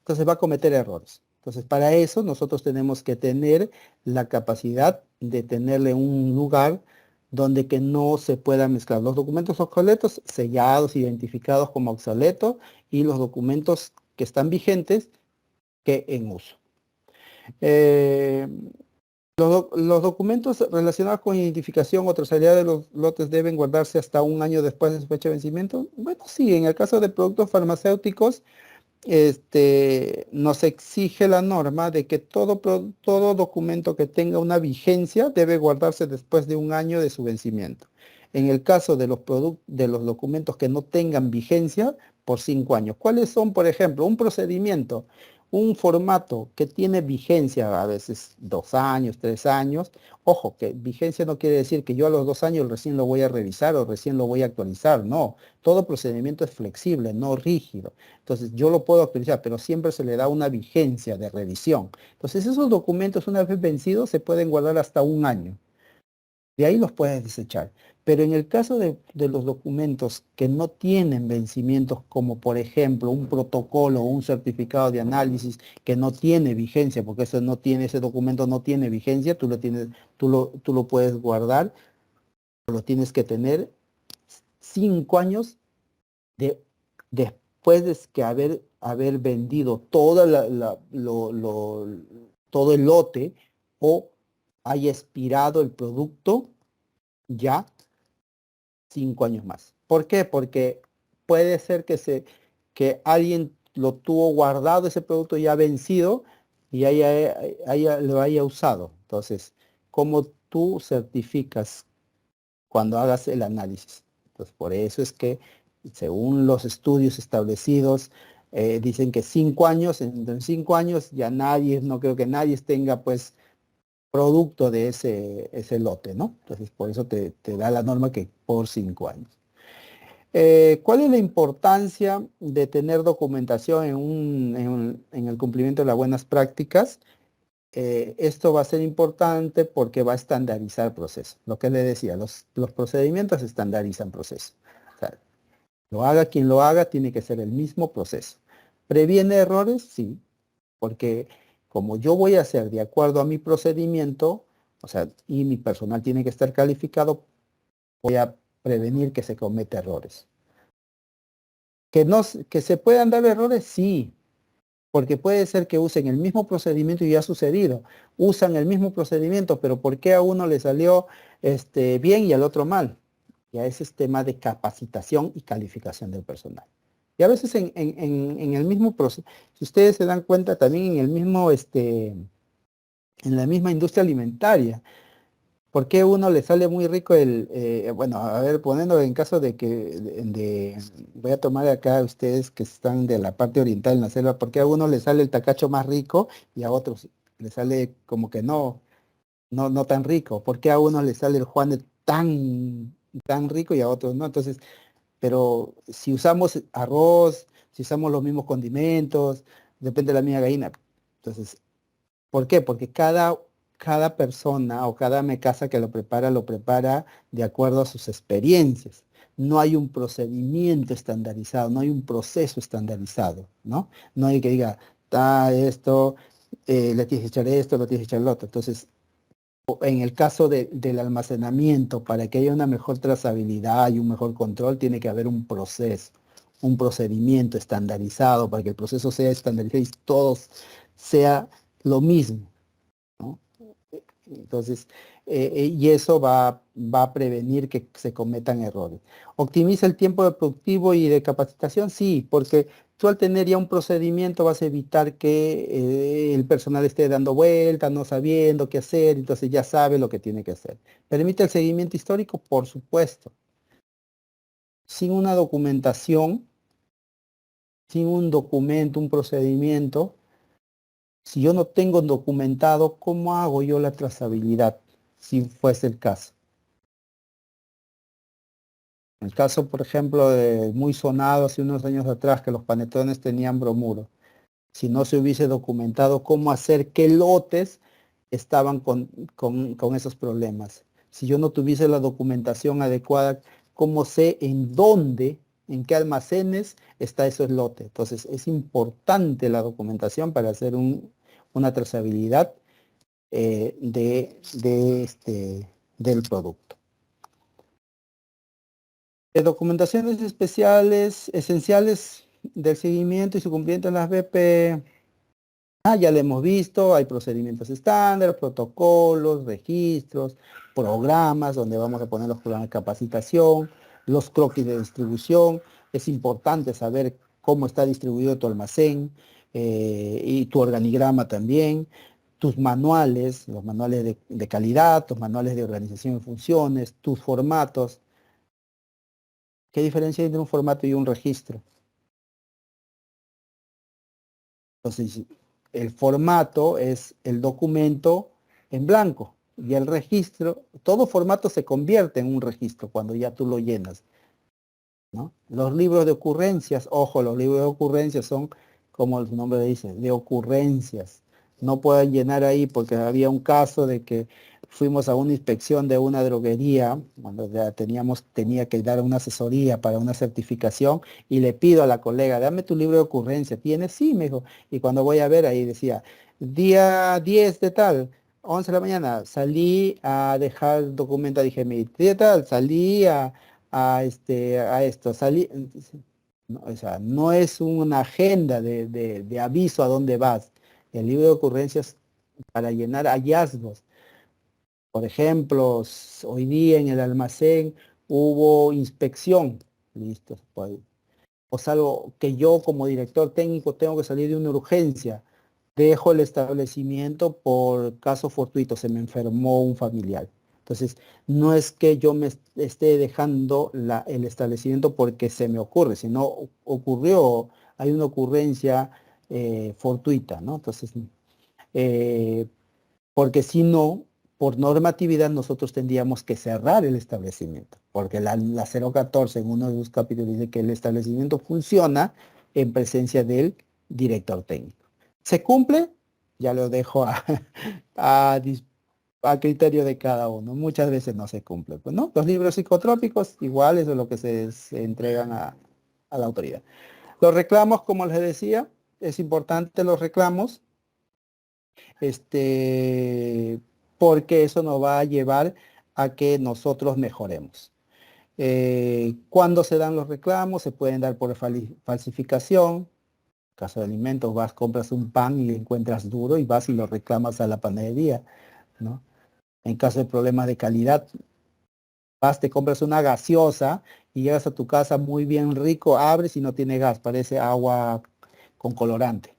S2: entonces va a cometer errores. Entonces, para eso nosotros tenemos que tener la capacidad de tenerle un lugar donde que no se puedan mezclar los documentos obsoletos, sellados, identificados como obsoletos, y los documentos que están vigentes, que en uso. Eh, los documentos relacionados con identificación o trazabilidad de los lotes deben guardarse hasta un año después de su fecha de vencimiento. Bueno, sí, en el caso de productos farmacéuticos, nos exige la norma de que todo documento que tenga una vigencia debe guardarse después de un año de su vencimiento. En el caso de de los documentos que no tengan vigencia, por 5 años. ¿Cuáles son, por ejemplo, un procedimiento, un formato que tiene vigencia a veces 2 años, 3 años? Ojo, que vigencia no quiere decir que yo a los 2 años recién lo voy a revisar o recién lo voy a actualizar. No, todo procedimiento es flexible, no rígido. Entonces yo lo puedo actualizar, pero siempre se le da una vigencia de revisión. Entonces esos documentos, una vez vencidos, se pueden guardar hasta un año. De ahí los puedes desechar. Pero en el caso de los documentos que no tienen vencimientos, como por ejemplo un protocolo o un certificado de análisis que no tiene vigencia, porque ese documento no tiene vigencia, tú lo puedes guardar, lo tienes que tener 5 años después de que haber vendido todo el lote, o haya expirado el producto ya 5 años más. ¿Por qué? Porque puede ser que alguien lo tuvo guardado, ese producto ya vencido, y lo haya usado. Entonces, ¿cómo tú certificas cuando hagas el análisis? Entonces, por eso es que, según los estudios establecidos, dicen que 5 años, en 5 años ya no creo que nadie tenga pues producto de ese lote, ¿no? Entonces, por eso te da la norma que por 5 años. ¿Cuál es la importancia de tener documentación en el cumplimiento de las buenas prácticas? Esto va a ser importante porque va a estandarizar procesos. Lo que le decía, los procedimientos estandarizan procesos. O sea, lo haga quien lo haga, tiene que ser el mismo proceso. ¿Previene errores? Sí, porque como yo voy a hacer de acuerdo a mi procedimiento, o sea, y mi personal tiene que estar calificado, voy a prevenir que se cometa errores. Que se puedan dar errores, sí, porque puede ser que usen el mismo procedimiento, y ya ha sucedido. Usan el mismo procedimiento, pero ¿por qué a uno le salió bien y al otro mal? Ya ese es tema de capacitación y calificación del personal. Y a veces en el mismo proceso, si ustedes se dan cuenta, también en la misma industria alimentaria, ¿por qué a uno le sale muy rico bueno, a ver, poniendo en caso de que, voy a tomar acá a ustedes que están de la parte oriental en la selva, ¿por qué a uno le sale el tacacho más rico y a otros le sale como que no tan rico? ¿Por qué a uno le sale el juane tan rico y a otros no? Entonces, Pero si usamos arroz, si usamos los mismos condimentos, depende de la misma gallina. Entonces, ¿por qué? Porque cada persona o cada mecasa que lo prepara de acuerdo a sus experiencias. No hay un procedimiento estandarizado, no hay un proceso estandarizado, ¿no? No hay que diga, esto, le tienes que echar esto, le tienes que echar lo otro. Entonces, en el caso del almacenamiento, para que haya una mejor trazabilidad y un mejor control, tiene que haber un proceso, un procedimiento estandarizado, para que el proceso sea estandarizado y todo sea lo mismo, ¿no? Entonces, y eso va a prevenir que se cometan errores. ¿Optimiza el tiempo de productivo y de capacitación? Sí, porque tú al tener ya un procedimiento vas a evitar que el personal esté dando vueltas, no sabiendo qué hacer, entonces ya sabe lo que tiene que hacer. ¿Permite el seguimiento histórico? Por supuesto. Sin una documentación, sin un documento, un procedimiento, si yo no tengo documentado, ¿cómo hago yo la trazabilidad? Si fuese el caso. El caso, por ejemplo, de muy sonado hace unos años atrás, que los panetones tenían bromuro. Si no se hubiese documentado cómo hacer, qué lotes estaban con esos problemas. Si yo no tuviese la documentación adecuada, ¿cómo sé en dónde, en qué almacenes está esos lotes? Entonces, es importante la documentación para hacer una trazabilidad del producto. Documentaciones especiales, esenciales del seguimiento y su cumplimiento en las BP. Ya lo hemos visto, hay procedimientos estándar, protocolos, registros, programas donde vamos a poner los programas de capacitación, los croquis de distribución. Es importante saber cómo está distribuido tu almacén y tu organigrama también, tus manuales, los manuales de calidad, tus manuales de organización de funciones, tus formatos. ¿Qué diferencia hay entre un formato y un registro? Entonces, el formato es el documento en blanco y el registro, todo formato se convierte en un registro cuando ya tú lo llenas, ¿no? Los libros de ocurrencias, ojo, los libros de ocurrencias son, como el nombre dice, de ocurrencias. No pueden llenar ahí porque había un caso de que fuimos a una inspección de una droguería, cuando ya tenía que dar una asesoría para una certificación, y le pido a la colega, dame tu libro de ocurrencia. ¿Tienes? Sí, me dijo. Y cuando voy a ver ahí decía, día 10 de tal, 11 de la mañana, salí a dejar documento, dije, mi día tal, salí a esto, salí, no, o sea, no es una agenda de aviso a dónde vas. El libro de ocurrencias para llenar hallazgos. Por ejemplo, hoy día en el almacén hubo inspección, listo, pues, o salvo que yo como director técnico tengo que salir de una urgencia, dejo el establecimiento por caso fortuito, se me enfermó un familiar. Entonces, no es que yo me esté dejando el establecimiento porque se me ocurre, sino ocurrió, hay una ocurrencia fortuita, ¿no? Entonces, eh, porque si no, por normatividad nosotros tendríamos que cerrar el establecimiento, porque la 014 en uno de los capítulos dice que el establecimiento funciona en presencia del director técnico. ¿Se cumple? Ya lo dejo a, dis- a criterio de cada uno. Muchas veces no se cumple, pues, ¿no? Los libros psicotrópicos, igual, eso es lo que se entregan a la autoridad. Los reclamos, como les decía, es importante los reclamos, este, porque eso nos va a llevar a que nosotros mejoremos. ¿Cuándo se dan los reclamos? Se pueden dar por falsificación. En caso de alimentos, vas, compras un pan y lo encuentras duro y vas y lo reclamas a la panadería, ¿no? En caso de problemas de calidad, vas, te compras una gaseosa y llegas a tu casa muy bien rico, abres y no tiene gas, parece agua con colorante.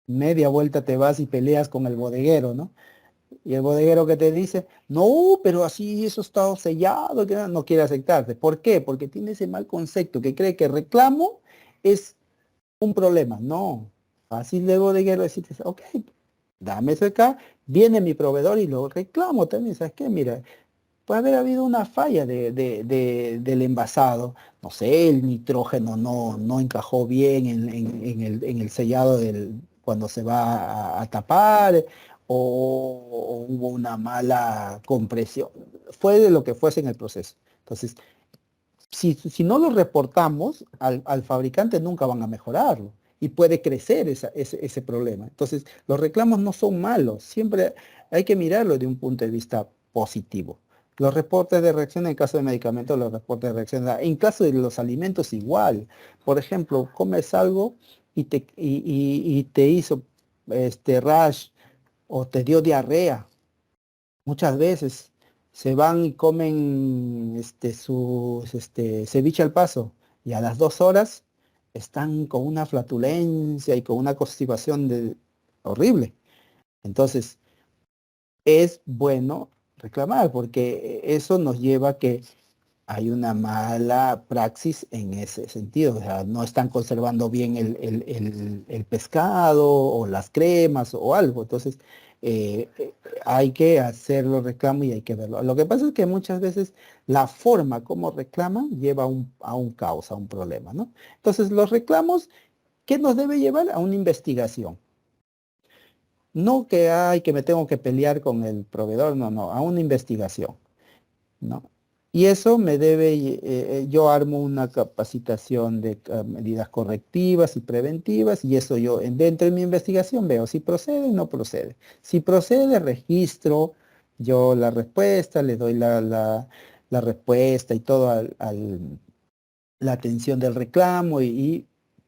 S2: Media vuelta te vas y peleas con el bodeguero, ¿no? Y el bodeguero que te dice, no, pero así eso está sellado, que no quiere aceptarte. ¿Por qué? Porque tiene ese mal concepto, que cree que reclamo es un problema. No, fácil de bodeguero decirte, ok, dame eso acá, viene mi proveedor y lo reclamo también. ¿Sabes qué? Mira, puede haber habido una falla del envasado. No sé, el nitrógeno no encajó bien en el sellado cuando se va a tapar, o hubo una mala compresión. Fue de lo que fuese en el proceso. Entonces, si no lo reportamos al fabricante, nunca van a mejorarlo y puede crecer ese problema. Entonces, los reclamos no son malos, siempre hay que mirarlo de un punto de vista positivo. Los reportes de reacción en caso de medicamentos, los reportes de reacción, en caso de los alimentos igual. Por ejemplo, comes algo y te hizo rash o te dio diarrea. Muchas veces se van y comen sus ceviche al paso y a las 2 horas están con una flatulencia y con una constipación horrible. Entonces, es bueno reclamar porque eso nos lleva a que hay una mala praxis en ese sentido. O sea, no están conservando bien el pescado o las cremas o algo. Entonces, hay que hacer los reclamos y hay que verlo. Lo que pasa es que muchas veces la forma como reclaman lleva a un caos, a un problema, ¿no? Entonces, los reclamos, ¿qué nos debe llevar? A una investigación. No que hay que me tengo que pelear con el proveedor, no, a una investigación, ¿no? Y eso me debe, yo armo una capacitación de medidas correctivas y preventivas, y eso yo dentro de mi investigación veo si procede o no procede. Si procede, registro yo la respuesta, le doy la respuesta y todo la atención del reclamo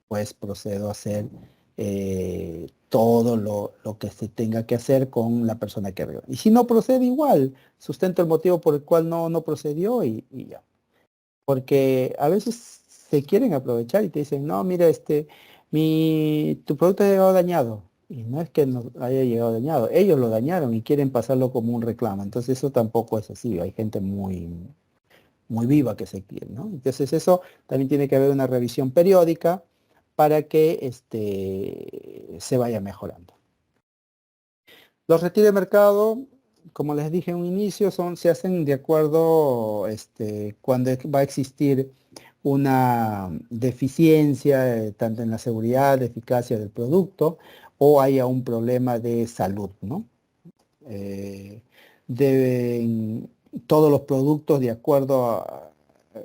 S2: pues procedo a hacer todo lo que se tenga que hacer con la persona que arregló. Y si no procede igual, sustento el motivo por el cual no procedió y ya. Porque a veces se quieren aprovechar y te dicen, no, mira, tu producto ha llegado dañado. Y no es que no haya llegado dañado, ellos lo dañaron y quieren pasarlo como un reclamo. Entonces eso tampoco es así, hay gente muy viva que se quiere, ¿no? Entonces eso también tiene que haber una revisión periódica para que se vaya mejorando. Los retiros de mercado, como les dije en un inicio, se hacen de acuerdo cuando va a existir una deficiencia tanto en la seguridad, eficacia del producto, o haya un problema de salud, ¿no? Deben todos los productos, de acuerdo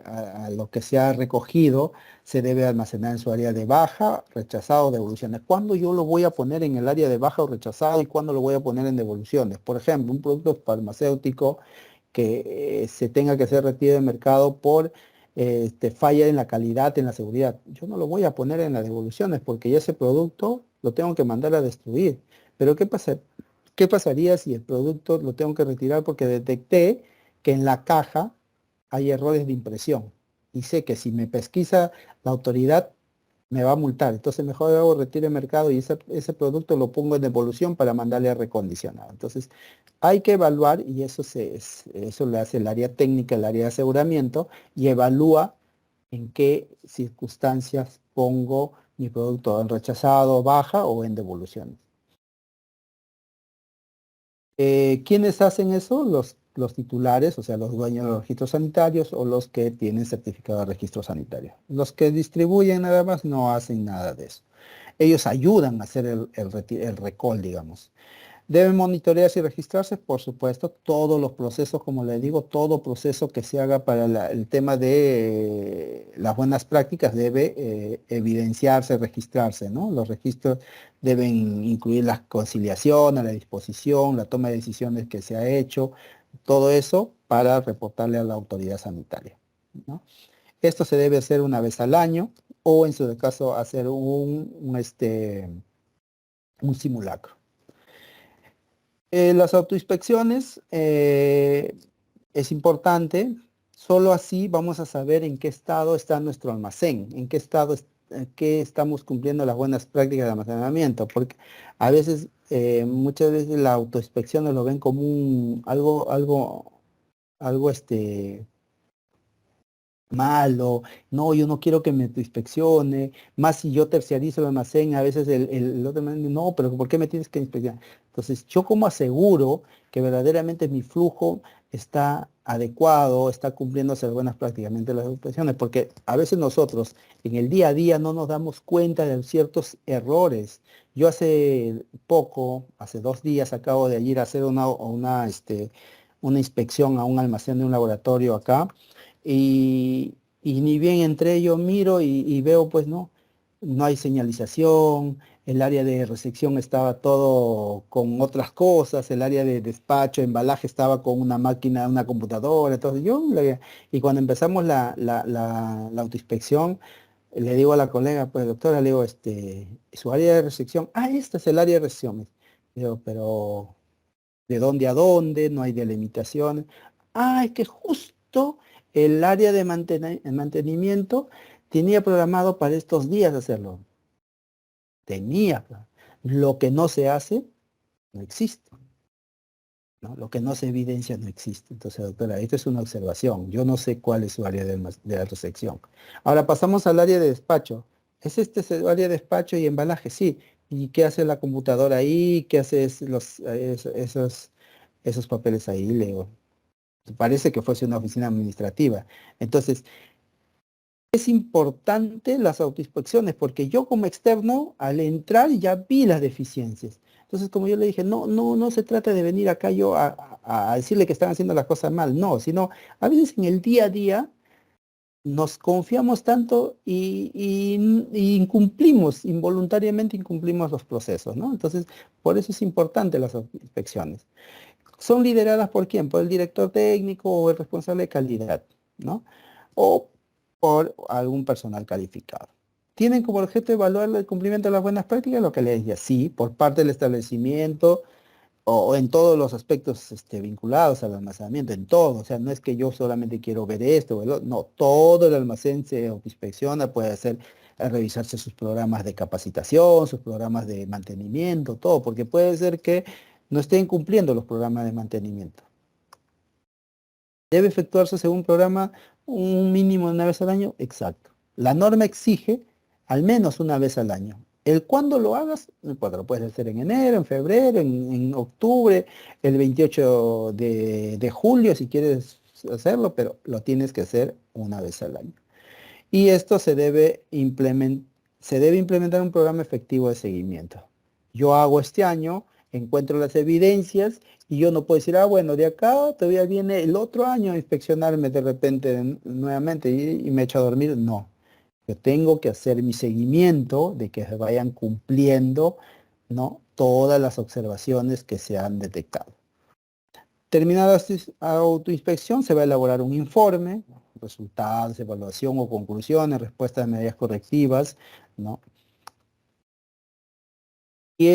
S2: a lo que se ha recogido, se debe almacenar en su área de baja, rechazado, devoluciones. ¿Cuándo yo lo voy a poner en el área de baja o rechazado y cuándo lo voy a poner en devoluciones? Por ejemplo, un producto farmacéutico que se tenga que ser retirado del mercado por falla en la calidad, en la seguridad. Yo no lo voy a poner en las devoluciones porque ya ese producto lo tengo que mandar a destruir. Pero ¿qué pasa? ¿Qué pasaría si el producto lo tengo que retirar porque detecté que en la caja hay errores de impresión? Y sé que si me pesquisa la autoridad me va a multar. Entonces mejor hago retiro de mercado y ese producto lo pongo en devolución para mandarle a recondicionado. Entonces hay que evaluar y eso lo hace el área técnica, el área de aseguramiento y evalúa en qué circunstancias pongo mi producto en rechazado, baja o en devolución. ¿Quiénes hacen eso? Los titulares, o sea, los dueños de los registros sanitarios o los que tienen certificado de registro sanitario. Los que distribuyen nada más no hacen nada de eso. Ellos ayudan a hacer el recall, digamos. Deben monitorearse y registrarse, por supuesto, todos los procesos, como les digo, todo proceso que se haga para el tema de las buenas prácticas debe evidenciarse, registrarse, ¿no? Los registros deben incluir la conciliación, la disposición, la toma de decisiones que se ha hecho, todo eso para reportarle a la autoridad sanitaria, ¿no? Esto se debe hacer una vez al año o en su caso hacer un simulacro. Las autoinspecciones es importante, solo así vamos a saber en qué estado está nuestro almacén, en qué estado qué estamos cumpliendo las buenas prácticas de almacenamiento, porque a veces, muchas veces la autoinspección lo ven como algo malo, no, yo no quiero que me inspeccione, más si yo terciarizo el almacén, a veces el otro me dice, no, pero ¿por qué me tienes que inspeccionar? Entonces, yo como aseguro que verdaderamente mi flujo está adecuado, está cumpliéndose buenas prácticamente las inspecciones, porque a veces nosotros en el día a día no nos damos cuenta de ciertos errores. Yo hace poco, hace 2 días, acabo de ir a hacer una inspección a un almacén de un laboratorio acá, y ni bien entré, yo miro y veo, pues no hay señalización, el área de recepción estaba todo con otras cosas, el área de despacho, embalaje estaba con una máquina, una computadora, entonces y cuando empezamos la autoinspección, le digo a la colega, pues doctora, le digo, su área de recepción, este es el área de recepción. Digo, pero ¿de dónde a dónde? No hay delimitaciones. Es que justo el área de mantenimiento tenía programado para estos días hacerlo. Tenía. Lo que no se hace, no existe, ¿no? Lo que no se evidencia, no existe. Entonces, doctora, esto es una observación. Yo no sé cuál es su área de la recepción. Ahora pasamos al área de despacho. ¿Es su área de despacho y embalaje? Sí. ¿Y qué hace la computadora ahí? ¿Qué hace esos papeles ahí? Le digo, parece que fuese una oficina administrativa. Entonces, es importante las autoinspecciones porque yo como externo al entrar ya vi las deficiencias. Entonces, como yo le dije, no se trata de venir acá yo a decirle que están haciendo las cosas mal, no, sino a veces en el día a día nos confiamos tanto y incumplimos, involuntariamente incumplimos los procesos, ¿no? Entonces, por eso es importante las inspecciones. ¿Son lideradas por quién? Por el director técnico o el responsable de calidad, ¿no? O por algún personal calificado. ¿Tienen como objeto evaluar el cumplimiento de las buenas prácticas? Lo que les decía, sí, por parte del establecimiento o en todos los aspectos vinculados al almacenamiento, en todo. O sea, no es que yo solamente quiero ver esto o el otro, no, todo el almacén se autoinspecciona, puede hacer, revisarse sus programas de capacitación, sus programas de mantenimiento, todo, porque puede ser que no estén cumpliendo los programas de mantenimiento. ¿Debe efectuarse según programa un mínimo de una vez al año? Exacto. La norma exige al menos una vez al año. El cuándo lo hagas, no importa, lo puedes hacer en enero, en febrero, en octubre, el 28 de julio si quieres hacerlo, pero lo tienes que hacer una vez al año. Y esto se debe implementar un programa efectivo de seguimiento. Yo hago este año, encuentro las evidencias y yo no puedo decir, bueno, de acá todavía viene el otro año a inspeccionarme de repente nuevamente y me echo a dormir. No, yo tengo que hacer mi seguimiento de que se vayan cumpliendo, ¿no?, todas las observaciones que se han detectado. Terminada la autoinspección, se va a elaborar un informe, resultados, evaluación o conclusiones, respuestas de medidas correctivas, ¿no? Y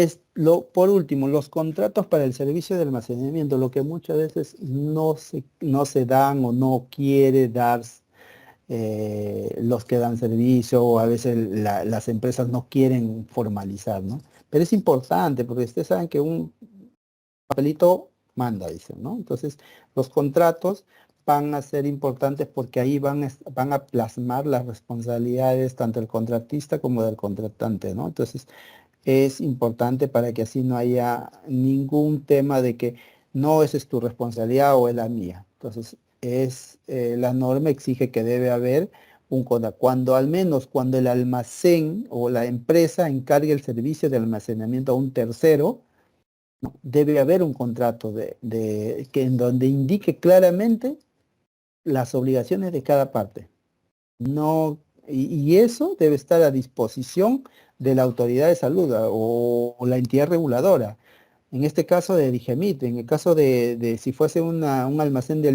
S2: por último, los contratos para el servicio de almacenamiento, lo que muchas veces no se dan o no quiere dar los que dan servicio, o a veces las empresas no quieren formalizar, ¿no? Pero es importante porque ustedes saben que un papelito manda, dicen, ¿no? Entonces, los contratos van a ser importantes porque ahí van a plasmar las responsabilidades tanto del contratista como del contratante, ¿no? Entonces, es importante para que así no haya ningún tema de que no, esa es tu responsabilidad o es la mía. Entonces, la norma exige que debe haber un contrato. Cuando el almacén o la empresa encargue el servicio de almacenamiento a un tercero, ¿no?, debe haber un contrato en donde indique claramente las obligaciones de cada parte. No, y eso debe estar a disposición de la autoridad de salud o la entidad reguladora. En este caso de Digemit, en el caso de si fuese un almacén de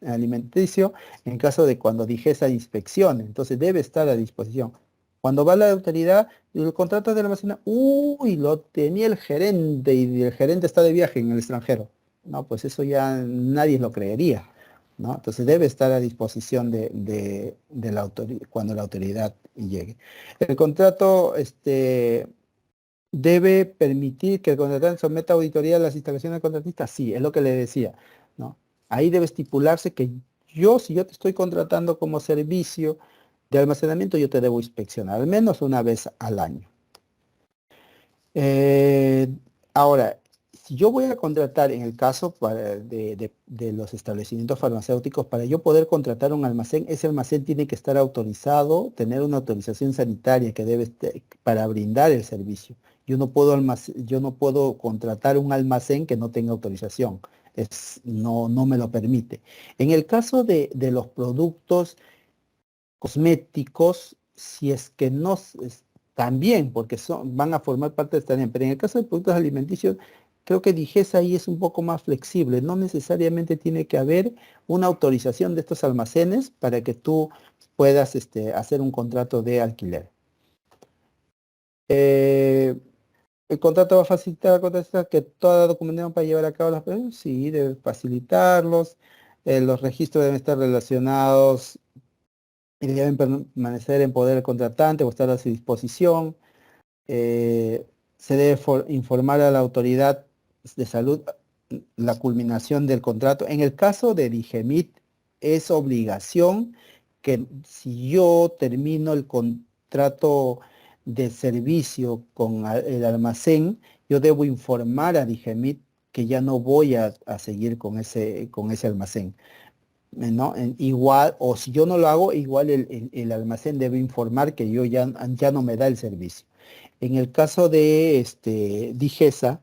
S2: alimenticio, en el caso de cuando Digesa inspeccione, entonces debe estar a disposición. Cuando va la autoridad, el contrato de almacén, lo tenía el gerente y el gerente está de viaje en el extranjero. No, pues eso ya nadie lo creería, ¿no? Entonces debe estar a disposición de la autoridad cuando la autoridad llegue. El contrato debe permitir que el contratante someta auditoría a las instalaciones del contratista. Sí, es lo que le decía, ¿no? Ahí debe estipularse que si yo te estoy contratando como servicio de almacenamiento, yo te debo inspeccionar al menos una vez al año. Ahora, si yo voy a contratar, en el caso de los establecimientos farmacéuticos, para yo poder contratar un almacén, ese almacén tiene que estar autorizado, tener una autorización sanitaria que para brindar el servicio. Yo no puedo contratar un almacén que no tenga autorización. No me lo permite. En el caso de los productos cosméticos, si es que no, también, porque van a formar parte de esta ley, pero en el caso de productos alimenticios, creo que Digesa ahí es un poco más flexible, no necesariamente tiene que haber una autorización de estos almacenes para que tú puedas hacer un contrato de alquiler. El contrato va a facilitar que toda la documentación para llevar a cabo las operaciones, sí, debe facilitarlos. Los registros deben estar relacionados y deben permanecer en poder del contratante o estar a su disposición. Se debe informar a la autoridad de salud la culminación del contrato. En el caso de Digemit, es obligación que si yo termino el contrato de servicio con el almacén, yo debo informar a Digemit que ya no voy a seguir con ese almacén. ¿No? Igual, o si yo no lo hago, igual el almacén debe informar que ya no me da el servicio. En el caso de Digesa,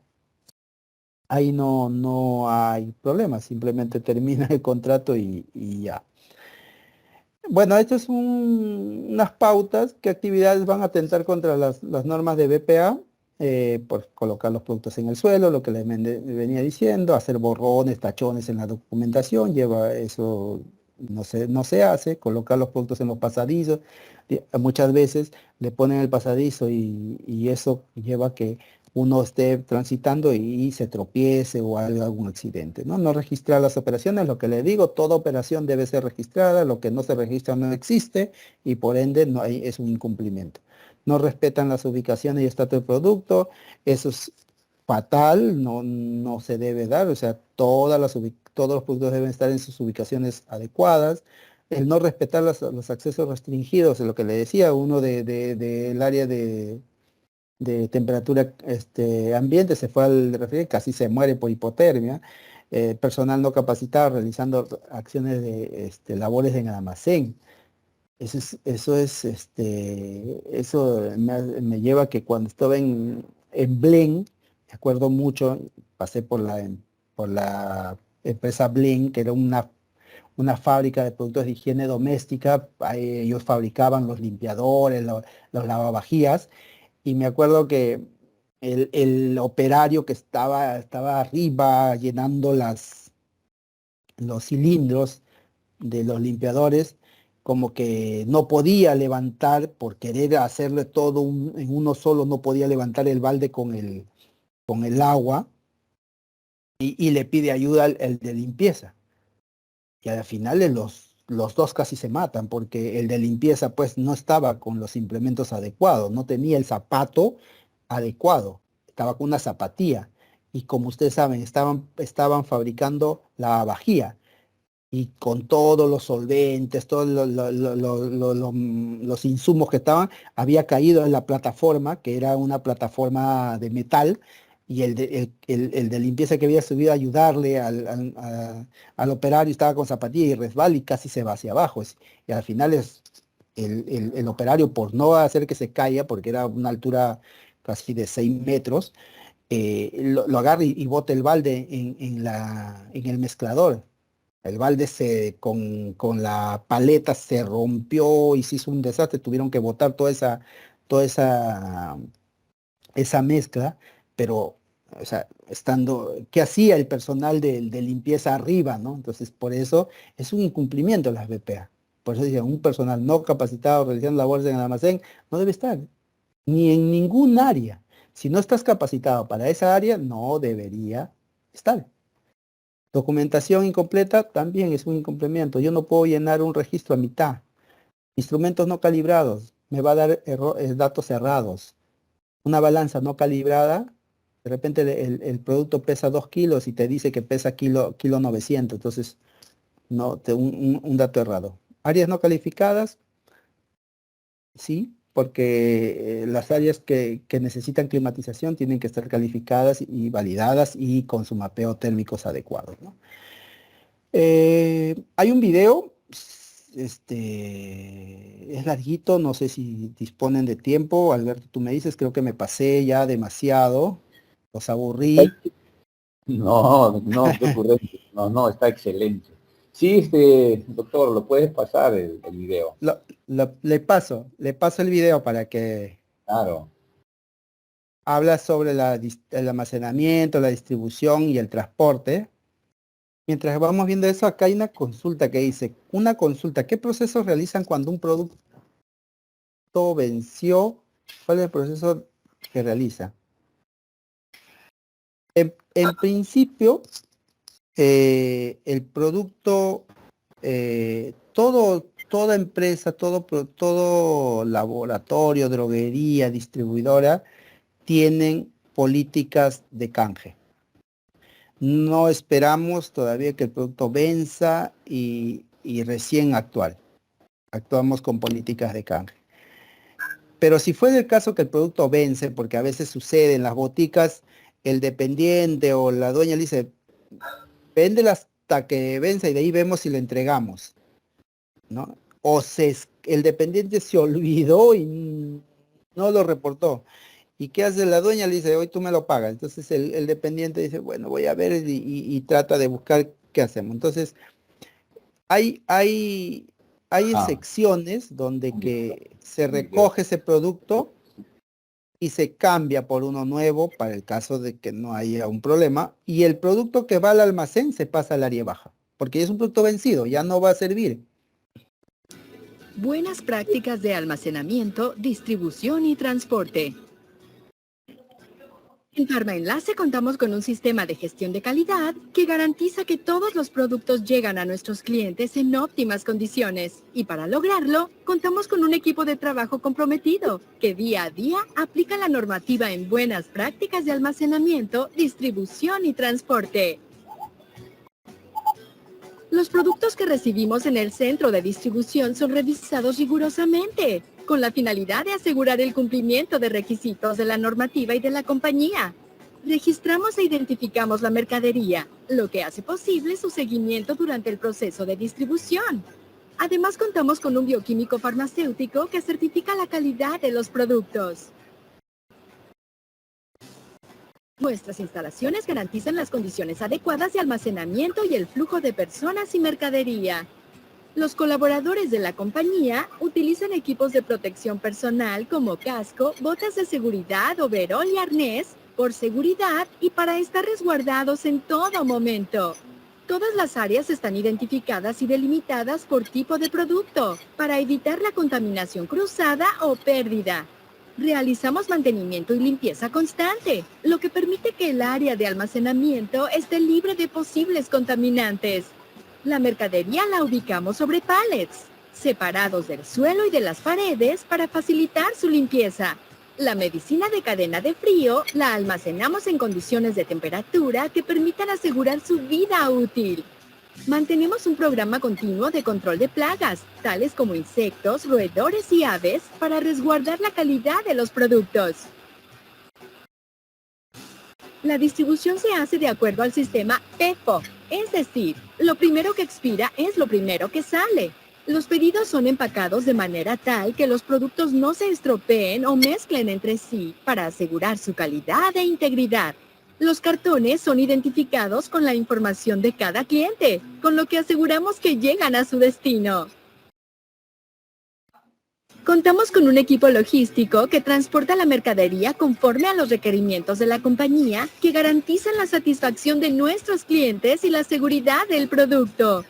S2: ahí no hay problema, simplemente termina el contrato y ya. Bueno, estas son unas pautas, qué actividades van a atentar contra las normas de BPA, por colocar los productos en el suelo, lo que les venía diciendo, hacer borrones, tachones en la documentación, lleva eso, no se hace, colocar los productos en los pasadizos, muchas veces le ponen el pasadizo y eso lleva a que uno esté transitando y se tropiece o haga algún accidente, ¿no? No registrar las operaciones, lo que le digo, toda operación debe ser registrada, lo que no se registra no existe y por ende es un incumplimiento. No respetan las ubicaciones y estatus del producto, eso es fatal, no se debe dar, o sea, todos los productos deben estar en sus ubicaciones adecuadas. El no respetar los accesos restringidos, es lo que le decía, uno del área de temperatura ambiente, se fue al refrigerador, casi se muere por hipotermia. Personal no capacitado realizando acciones de labores en el almacén. Eso me lleva a que cuando estaba en Blen, me acuerdo mucho, pasé por la empresa Blen, que era una fábrica de productos de higiene doméstica. Ahí ellos fabricaban los limpiadores, los lavavajillas, y me acuerdo que el operario que estaba arriba llenando los cilindros de los limpiadores, como que no podía levantar, por querer hacerle todo en uno solo, no podía levantar el balde con el agua, y le pide ayuda el de limpieza. Y al final los dos casi se matan, porque el de limpieza pues no estaba con los implementos adecuados, no tenía el zapato adecuado, estaba con una zapatilla. Y como ustedes saben, estaban fabricando la vajilla y con todos los solventes, todos los insumos que estaban, había caído en la plataforma, que era una plataforma de metal, y el de limpieza que había subido a ayudarle al operario estaba con zapatilla y resbala y casi se va hacia abajo. Y al final el operario, por no hacer que se caiga, porque era una altura casi de 6 metros, lo agarra y bota el balde en el mezclador. El balde con la paleta se rompió y se hizo un desastre, tuvieron que botar toda esa mezcla, pero, o sea, ¿qué hacía el personal de limpieza arriba, no? Entonces, por eso es un incumplimiento de las BPA. Por eso decía, un personal no capacitado realizando labores en el almacén no debe estar, ni en ningún área. Si no estás capacitado para esa área, no debería estar. Documentación incompleta también es un incumplimiento. Yo no puedo llenar un registro a mitad. Instrumentos no calibrados, me va a dar datos errados. Una balanza no calibrada, de repente el producto pesa 2 kilos y te dice que pesa kilo 900. Entonces, no, un dato errado. Áreas no calificadas, sí. porque las áreas que necesitan climatización tienen que estar calificadas y validadas y con su mapeo térmicos adecuados, ¿no? Hay un video, es larguito, no sé si disponen de tiempo. Alberto, tú me dices, creo que me pasé ya demasiado, los aburrí.
S1: No, no, qué ocurrente. No, no, está excelente. Sí, doctor, lo puedes pasar el video.
S2: Le paso el video para que
S1: Claro.
S2: habla sobre el almacenamiento, la distribución y el transporte. Mientras vamos viendo eso, acá hay una consulta que dice, una consulta, ¿qué procesos realizan cuando un producto venció? ¿Cuál es el proceso que realiza? En principio, el producto, toda empresa, todo laboratorio, droguería, distribuidora, tienen políticas de canje. No esperamos todavía que el producto venza y recién actuar. Actuamos con políticas de canje. Pero si fue el caso que el producto vence, porque a veces sucede en las boticas, el dependiente o la dueña le dice, véndela hasta que vence y de ahí vemos si le entregamos, ¿no? El dependiente se olvidó y no lo reportó. ¿Y qué hace la dueña? Le dice, hoy tú me lo pagas. Entonces el dependiente dice, bueno, voy a ver y trata de buscar qué hacemos. Entonces, hay, hay, hay
S1: Ah,
S2: secciones donde que se
S1: me quedo.
S2: recoge ese producto y se cambia por uno nuevo para el caso de que no haya un problema. Y el producto que va al almacén se pasa al área baja, porque es un producto vencido, ya no va a servir.
S3: Buenas prácticas de almacenamiento, distribución y transporte. En Pharma Enlace contamos con un sistema de gestión de calidad que garantiza que todos los productos llegan a nuestros clientes en óptimas condiciones. Y para lograrlo, contamos con un equipo de trabajo comprometido que día a día aplica la normativa en buenas prácticas de almacenamiento, distribución y transporte. Los productos que recibimos en el centro de distribución son revisados rigurosamente, con la finalidad de asegurar el cumplimiento de requisitos de la normativa y de la compañía. Registramos e identificamos la mercadería, lo que hace posible su seguimiento durante el proceso de distribución. Además, contamos con un bioquímico farmacéutico que certifica la calidad de los productos. Nuestras instalaciones garantizan las condiciones adecuadas de almacenamiento y el flujo de personas y mercadería. Los colaboradores de la compañía utilizan equipos de protección personal como casco, botas de seguridad, overol y arnés, por seguridad y para estar resguardados en todo momento. Todas las áreas están identificadas y delimitadas por tipo de producto, para evitar la contaminación cruzada o pérdida. Realizamos mantenimiento y limpieza constante, lo que permite que el área de almacenamiento esté libre de posibles contaminantes. La mercadería la ubicamos sobre pallets, separados del suelo y de las paredes para facilitar su limpieza. La medicina de cadena de frío la almacenamos en condiciones de temperatura que permitan asegurar su vida útil. Mantenemos un programa continuo de control de plagas, tales como insectos, roedores y aves, para resguardar la calidad de los productos. La distribución se hace de acuerdo al sistema PEPO, es decir, lo primero que expira es lo primero que sale. Los pedidos son empacados de manera tal que los productos no se estropeen o mezclen entre sí para asegurar su calidad e integridad. Los cartones son identificados con la información de cada cliente, con lo que aseguramos que llegan a su destino. Contamos con un equipo logístico que transporta la mercadería conforme a los requerimientos de la compañía, que garantizan la satisfacción de nuestros clientes y la seguridad del producto.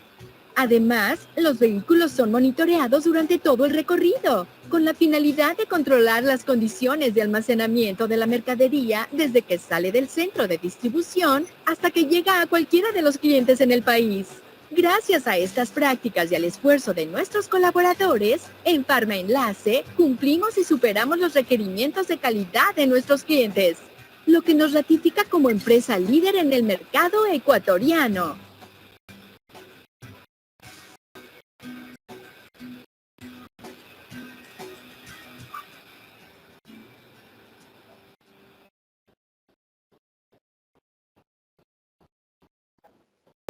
S3: Además, los vehículos son monitoreados durante todo el recorrido, con la finalidad de controlar las condiciones de almacenamiento de la mercadería desde que sale del centro de distribución hasta que llega a cualquiera de los clientes en el país. Gracias a estas prácticas y al esfuerzo de nuestros colaboradores, en Pharma Enlace cumplimos y superamos los requerimientos de calidad de nuestros clientes, lo que nos ratifica como empresa líder en el mercado ecuatoriano.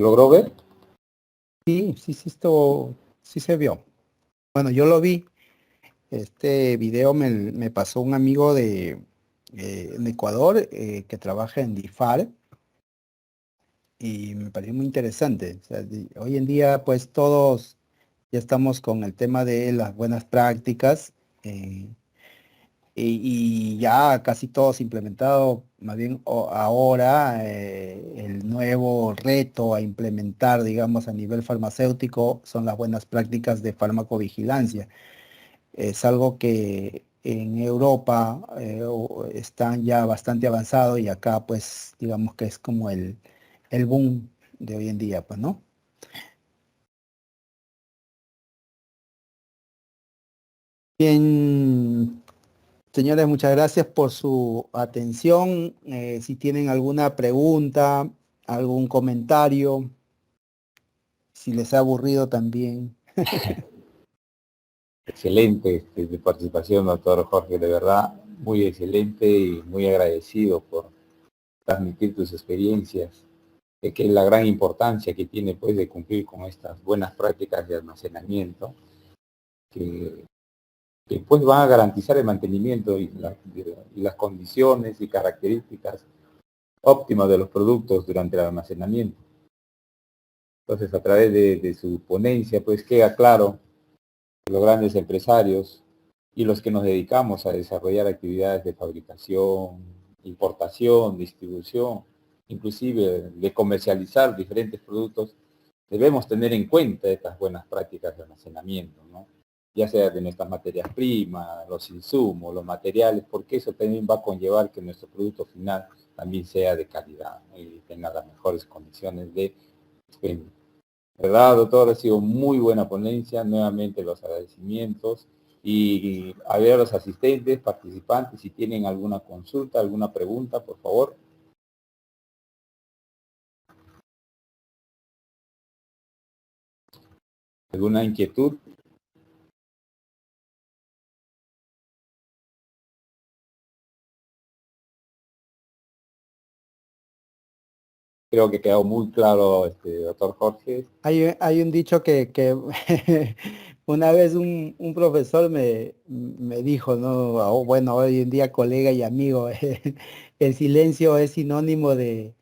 S1: ¿Logró ver?
S2: Sí, esto sí se vio. Bueno, yo lo vi. Este video me pasó un amigo en Ecuador que trabaja en DIFAR y me pareció muy interesante. O sea, hoy en día pues todos ya estamos con el tema de las buenas prácticas eh, y ya casi todos implementado, más bien ahora el nuevo reto a implementar, digamos, a nivel farmacéutico son las buenas prácticas de farmacovigilancia. Es algo que en Europa están ya bastante avanzados y acá pues digamos que es como el boom de hoy en día, pues, ¿no? Bien, señores, muchas gracias por su atención. Si tienen alguna pregunta, algún comentario, si les ha aburrido también.
S1: Excelente tu participación, doctor Jorge, de verdad, muy excelente y muy agradecido por transmitir tus experiencias, que es la gran importancia que tiene pues de cumplir con estas buenas prácticas de almacenamiento, que, que pues van a garantizar el mantenimiento y las condiciones y características óptimas de los productos durante el almacenamiento. Entonces, a través de su ponencia, pues queda claro que los grandes empresarios y los que nos dedicamos a desarrollar actividades de fabricación, importación, distribución, inclusive de comercializar diferentes productos, debemos tener en cuenta estas buenas prácticas de almacenamiento, ¿no? Ya sea de nuestras materias primas, los insumos, los materiales, porque eso también va a conllevar que nuestro producto final también sea de calidad, ¿no? Y tenga las mejores condiciones de expendio. ¿Verdad, doctor? Ha sido muy buena ponencia, nuevamente los agradecimientos y a ver a los asistentes, participantes, si tienen alguna consulta, alguna pregunta, por favor. ¿Alguna inquietud? Creo que quedó muy claro, doctor Jorge.
S2: Hay un dicho que una vez un profesor me dijo, ¿no? Bueno, hoy en día colega y amigo, el silencio es sinónimo de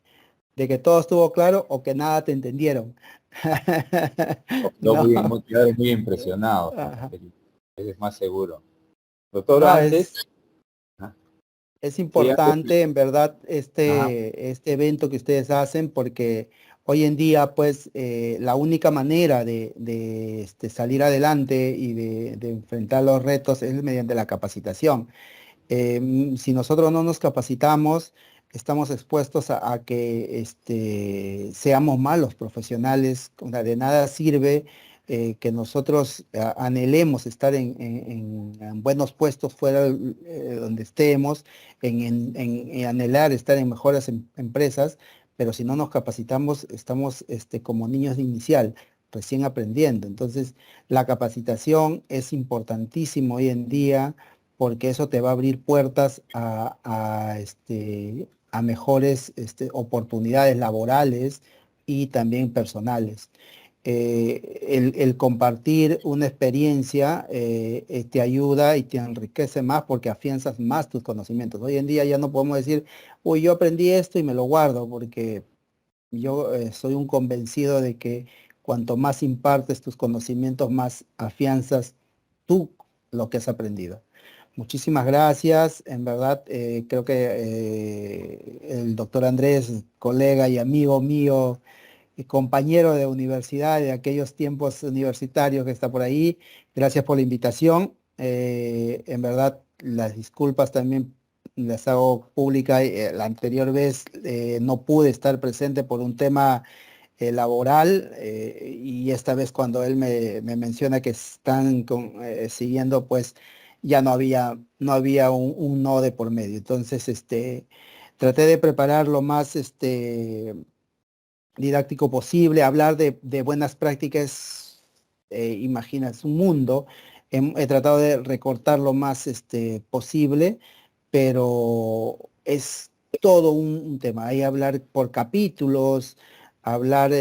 S2: que todo estuvo claro o que nada te entendieron.
S1: Quedó
S2: No,
S1: quedó muy impresionado.
S2: ajá.
S1: Es más seguro. Doctor,
S2: No,
S1: antes, ah,
S2: es
S1: sí, antes,
S2: importante en verdad
S1: ajá,
S2: este evento que ustedes hacen porque hoy en día pues la única manera de salir adelante y de enfrentar los retos es mediante la capacitación. Si nosotros no nos capacitamos, estamos expuestos a que seamos malos profesionales. O sea, de nada sirve que nosotros anhelemos estar en buenos puestos fuera donde estemos, en anhelar estar en mejores empresas, pero si no nos capacitamos, estamos como niños de inicial, recién aprendiendo. Entonces, la capacitación es importantísimo hoy en día porque eso te va a abrir puertas a mejores oportunidades laborales y también personales. El compartir una experiencia te ayuda y te enriquece más porque afianzas más tus conocimientos. Hoy en día ya no podemos decir, uy, yo aprendí esto y me lo guardo, porque yo soy un convencido de que cuanto más impartes tus conocimientos, más afianzas tú lo que has aprendido. Muchísimas gracias. En verdad, creo que el doctor Andrés, colega y amigo mío, y compañero de universidad de aquellos tiempos universitarios que está por ahí, gracias por la invitación. En verdad, las disculpas también las hago pública. La anterior vez no pude estar presente por un tema laboral y esta vez cuando él me menciona que están siguiendo, pues ya no había un no de por medio. Entonces, traté de preparar lo más didáctico posible, hablar de buenas prácticas, imaginas un mundo. He tratado de recortar lo más posible, pero es todo un tema. Hay que hablar por capítulos, hablar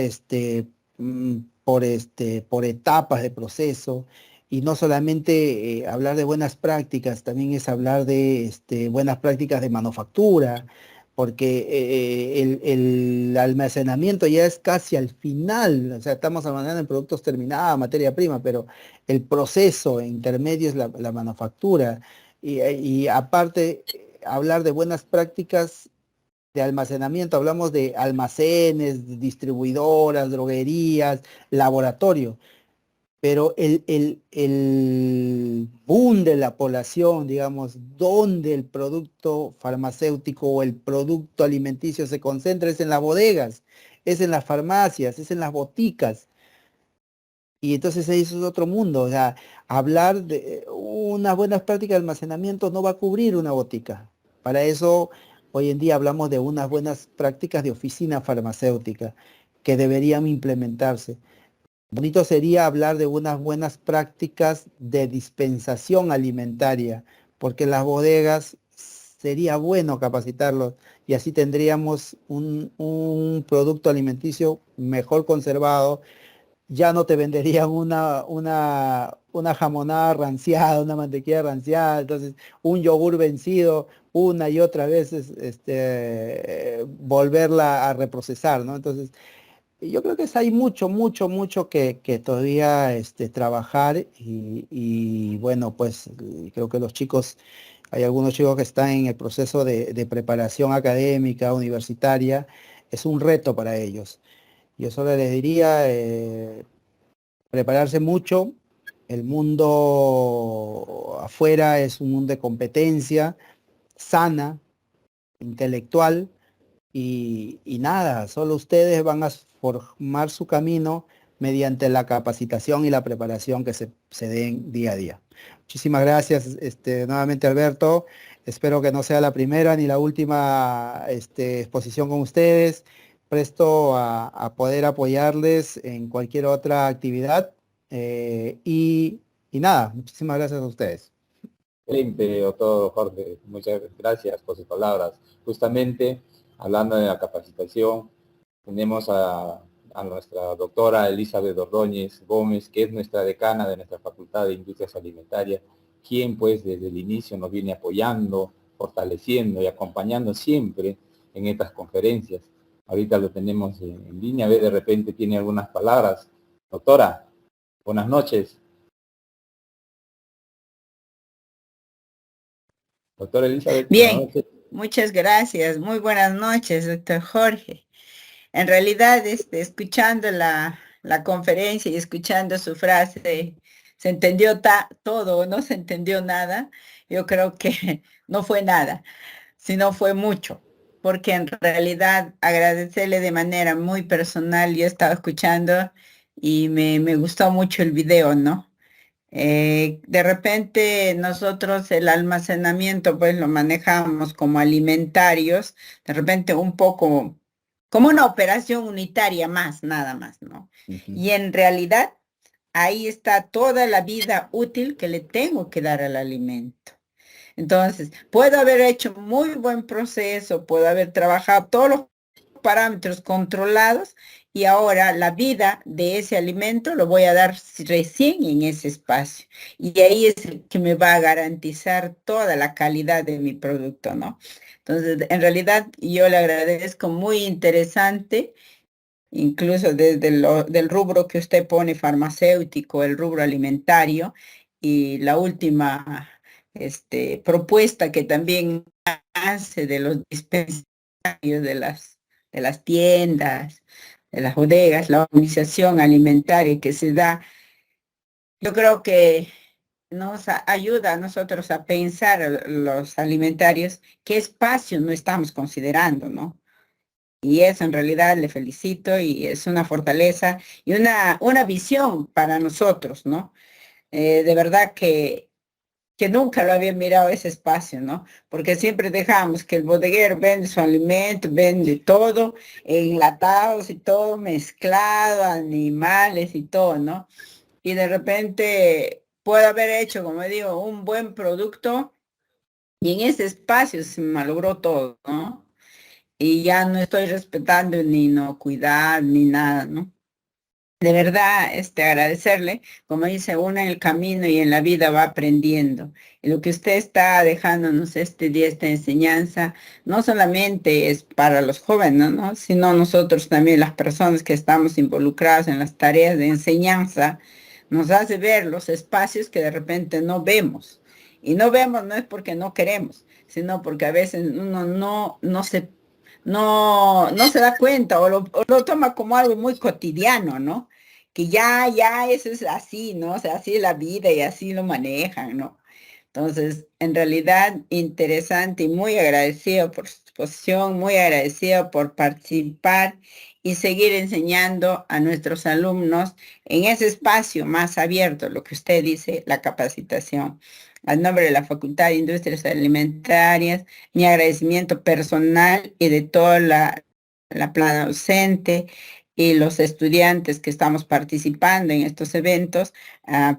S2: por etapas de proceso, y no solamente hablar de buenas prácticas, también es hablar de buenas prácticas de manufactura, porque el almacenamiento ya es casi al final, o sea, estamos hablando de productos terminados, materia prima, pero el proceso intermedio es la manufactura, y aparte, hablar de buenas prácticas de almacenamiento, hablamos de almacenes, distribuidoras, droguerías, laboratorio, pero el boom de la población, digamos, donde el producto farmacéutico o el producto alimenticio se concentra es en las bodegas, es en las farmacias, es en las boticas. Y entonces eso es otro mundo. O sea, hablar de unas buenas prácticas de almacenamiento no va a cubrir una botica. Para eso, hoy en día hablamos de unas buenas prácticas de oficina farmacéutica que deberían implementarse. Bonito sería hablar de unas buenas prácticas de dispensación alimentaria, porque las bodegas sería bueno capacitarlos y así tendríamos un producto alimenticio mejor conservado. Ya no te venderían una jamonada ranciada, una mantequilla ranciada, entonces un yogur vencido una y otra vez, volverla a reprocesar, ¿no? Entonces, yo creo que hay mucho que todavía trabajar, y bueno, pues creo que los chicos, hay algunos chicos que están en el proceso de preparación académica, universitaria, es un reto para ellos. Yo solo les diría, prepararse mucho. El mundo afuera es un mundo de competencia sana, intelectual, y nada, solo ustedes van a formar su camino mediante la capacitación y la preparación que se den día a día. Muchísimas gracias, nuevamente, Alberto. Espero que no sea la primera ni la última exposición con ustedes. Presto a poder apoyarles en cualquier otra actividad. Y nada, muchísimas gracias a ustedes.
S1: Excelente, doctor Jorge, muchas gracias por sus palabras. Justamente, hablando de la capacitación, tenemos a nuestra doctora Elizabeth Ordóñez Gómez, que es nuestra decana de nuestra Facultad de Industrias Alimentarias, quien pues desde el inicio nos viene apoyando, fortaleciendo y acompañando siempre en estas conferencias. Ahorita lo tenemos en línea, a ver, de repente tiene algunas palabras. Doctora, buenas noches. Doctora Elizabeth, buenas
S4: Bien,
S1: noches.
S4: muchas gracias. Muy buenas noches, doctor Jorge. En realidad, escuchando la conferencia y escuchando su frase, se entendió todo o no se entendió nada. Yo creo que no fue nada, sino fue mucho, porque en realidad agradecerle de manera muy personal, yo estaba escuchando y me gustó mucho el video, ¿no? De repente nosotros el almacenamiento pues lo manejamos como alimentarios, de repente un poco como una operación unitaria más, nada más, ¿no?
S1: Ujú.
S4: Y en realidad ahí está toda la vida útil que le tengo que dar al alimento. Entonces, puedo haber hecho muy buen proceso, puedo haber trabajado todos los parámetros controlados y ahora la vida de ese alimento lo voy a dar recién en ese espacio. Y ahí es el que me va a garantizar toda la calidad de mi producto, ¿no? Entonces, en realidad yo le agradezco, muy interesante, incluso desde del rubro que usted pone farmacéutico, el rubro alimentario, y la última propuesta que también hace de los dispensarios de las tiendas, de las bodegas, la organización alimentaria que se da, yo creo que nos ayuda a nosotros a pensar los alimentarios, qué espacio no estamos considerando, ¿no? Y eso en realidad le felicito y es una fortaleza y una visión para nosotros, ¿no? De verdad que nunca lo había mirado ese espacio, ¿no? Porque siempre dejamos que el bodeguero vende su alimento, vende todo, enlatados y todo mezclado, animales y todo, ¿no? Y de repente puede haber hecho, como digo, un buen producto y en ese espacio se malogró todo, ¿no? y ya no estoy respetando ni inocuidad ni nada, ¿no? De verdad, agradecerle, como dice uno en el camino y en la vida va aprendiendo. Y lo que usted está dejándonos este día, esta enseñanza, no solamente es para los jóvenes, ¿no? Sino nosotros también, las personas que estamos involucradas en las tareas de enseñanza, nos hace ver los espacios que de repente no vemos. Y no vemos no es porque no queremos, sino porque a veces uno no se da cuenta o lo toma como algo muy cotidiano, ¿no? Que ya eso es así, ¿no? O sea, así es la vida y así lo manejan, ¿no? Entonces, en realidad, interesante y muy agradecido por su exposición, muy agradecido por participar y seguir enseñando a nuestros alumnos en ese espacio más abierto, lo que usted dice, la capacitación. Al nombre de la Facultad de Industrias Alimentarias, mi agradecimiento personal y de toda la plana docente y los estudiantes que estamos participando en estos eventos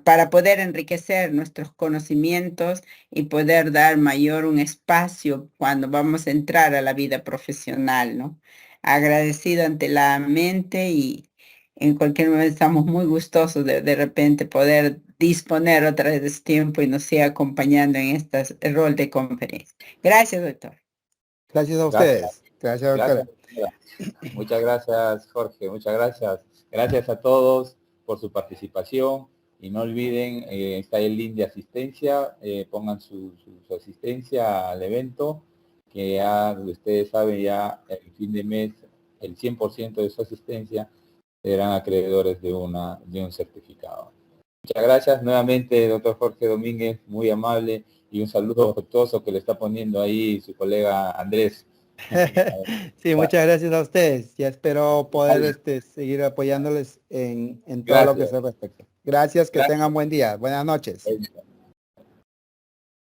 S4: para poder enriquecer nuestros conocimientos y poder dar mayor un espacio cuando vamos a entrar a la vida profesional, ¿no? Agradecido ante la mente y en cualquier momento estamos muy gustosos de repente poder disponer otra vez de este tiempo y nos siga acompañando en este rol de conferencia. Gracias, doctor.
S2: Gracias a
S1: Gracias.
S2: ustedes. Gracias, doctora.
S1: Gracias. Muchas gracias, Jorge. Muchas gracias. Gracias a todos por su participación. Y no olviden, está el link de asistencia. Pongan su asistencia al evento, que ya ustedes saben, ya el fin de mes, el 100% de su asistencia serán acreedores de un certificado. Muchas gracias nuevamente, doctor Jorge Domínguez, muy amable, y un saludo afectuoso que le está poniendo ahí su colega Andrés.
S2: Sí, muchas gracias a ustedes. Ya espero poder seguir apoyándoles en todo lo que
S1: Gracias.
S2: se respecta. Gracias, que
S1: Gracias.
S2: tengan buen día. Buenas noches.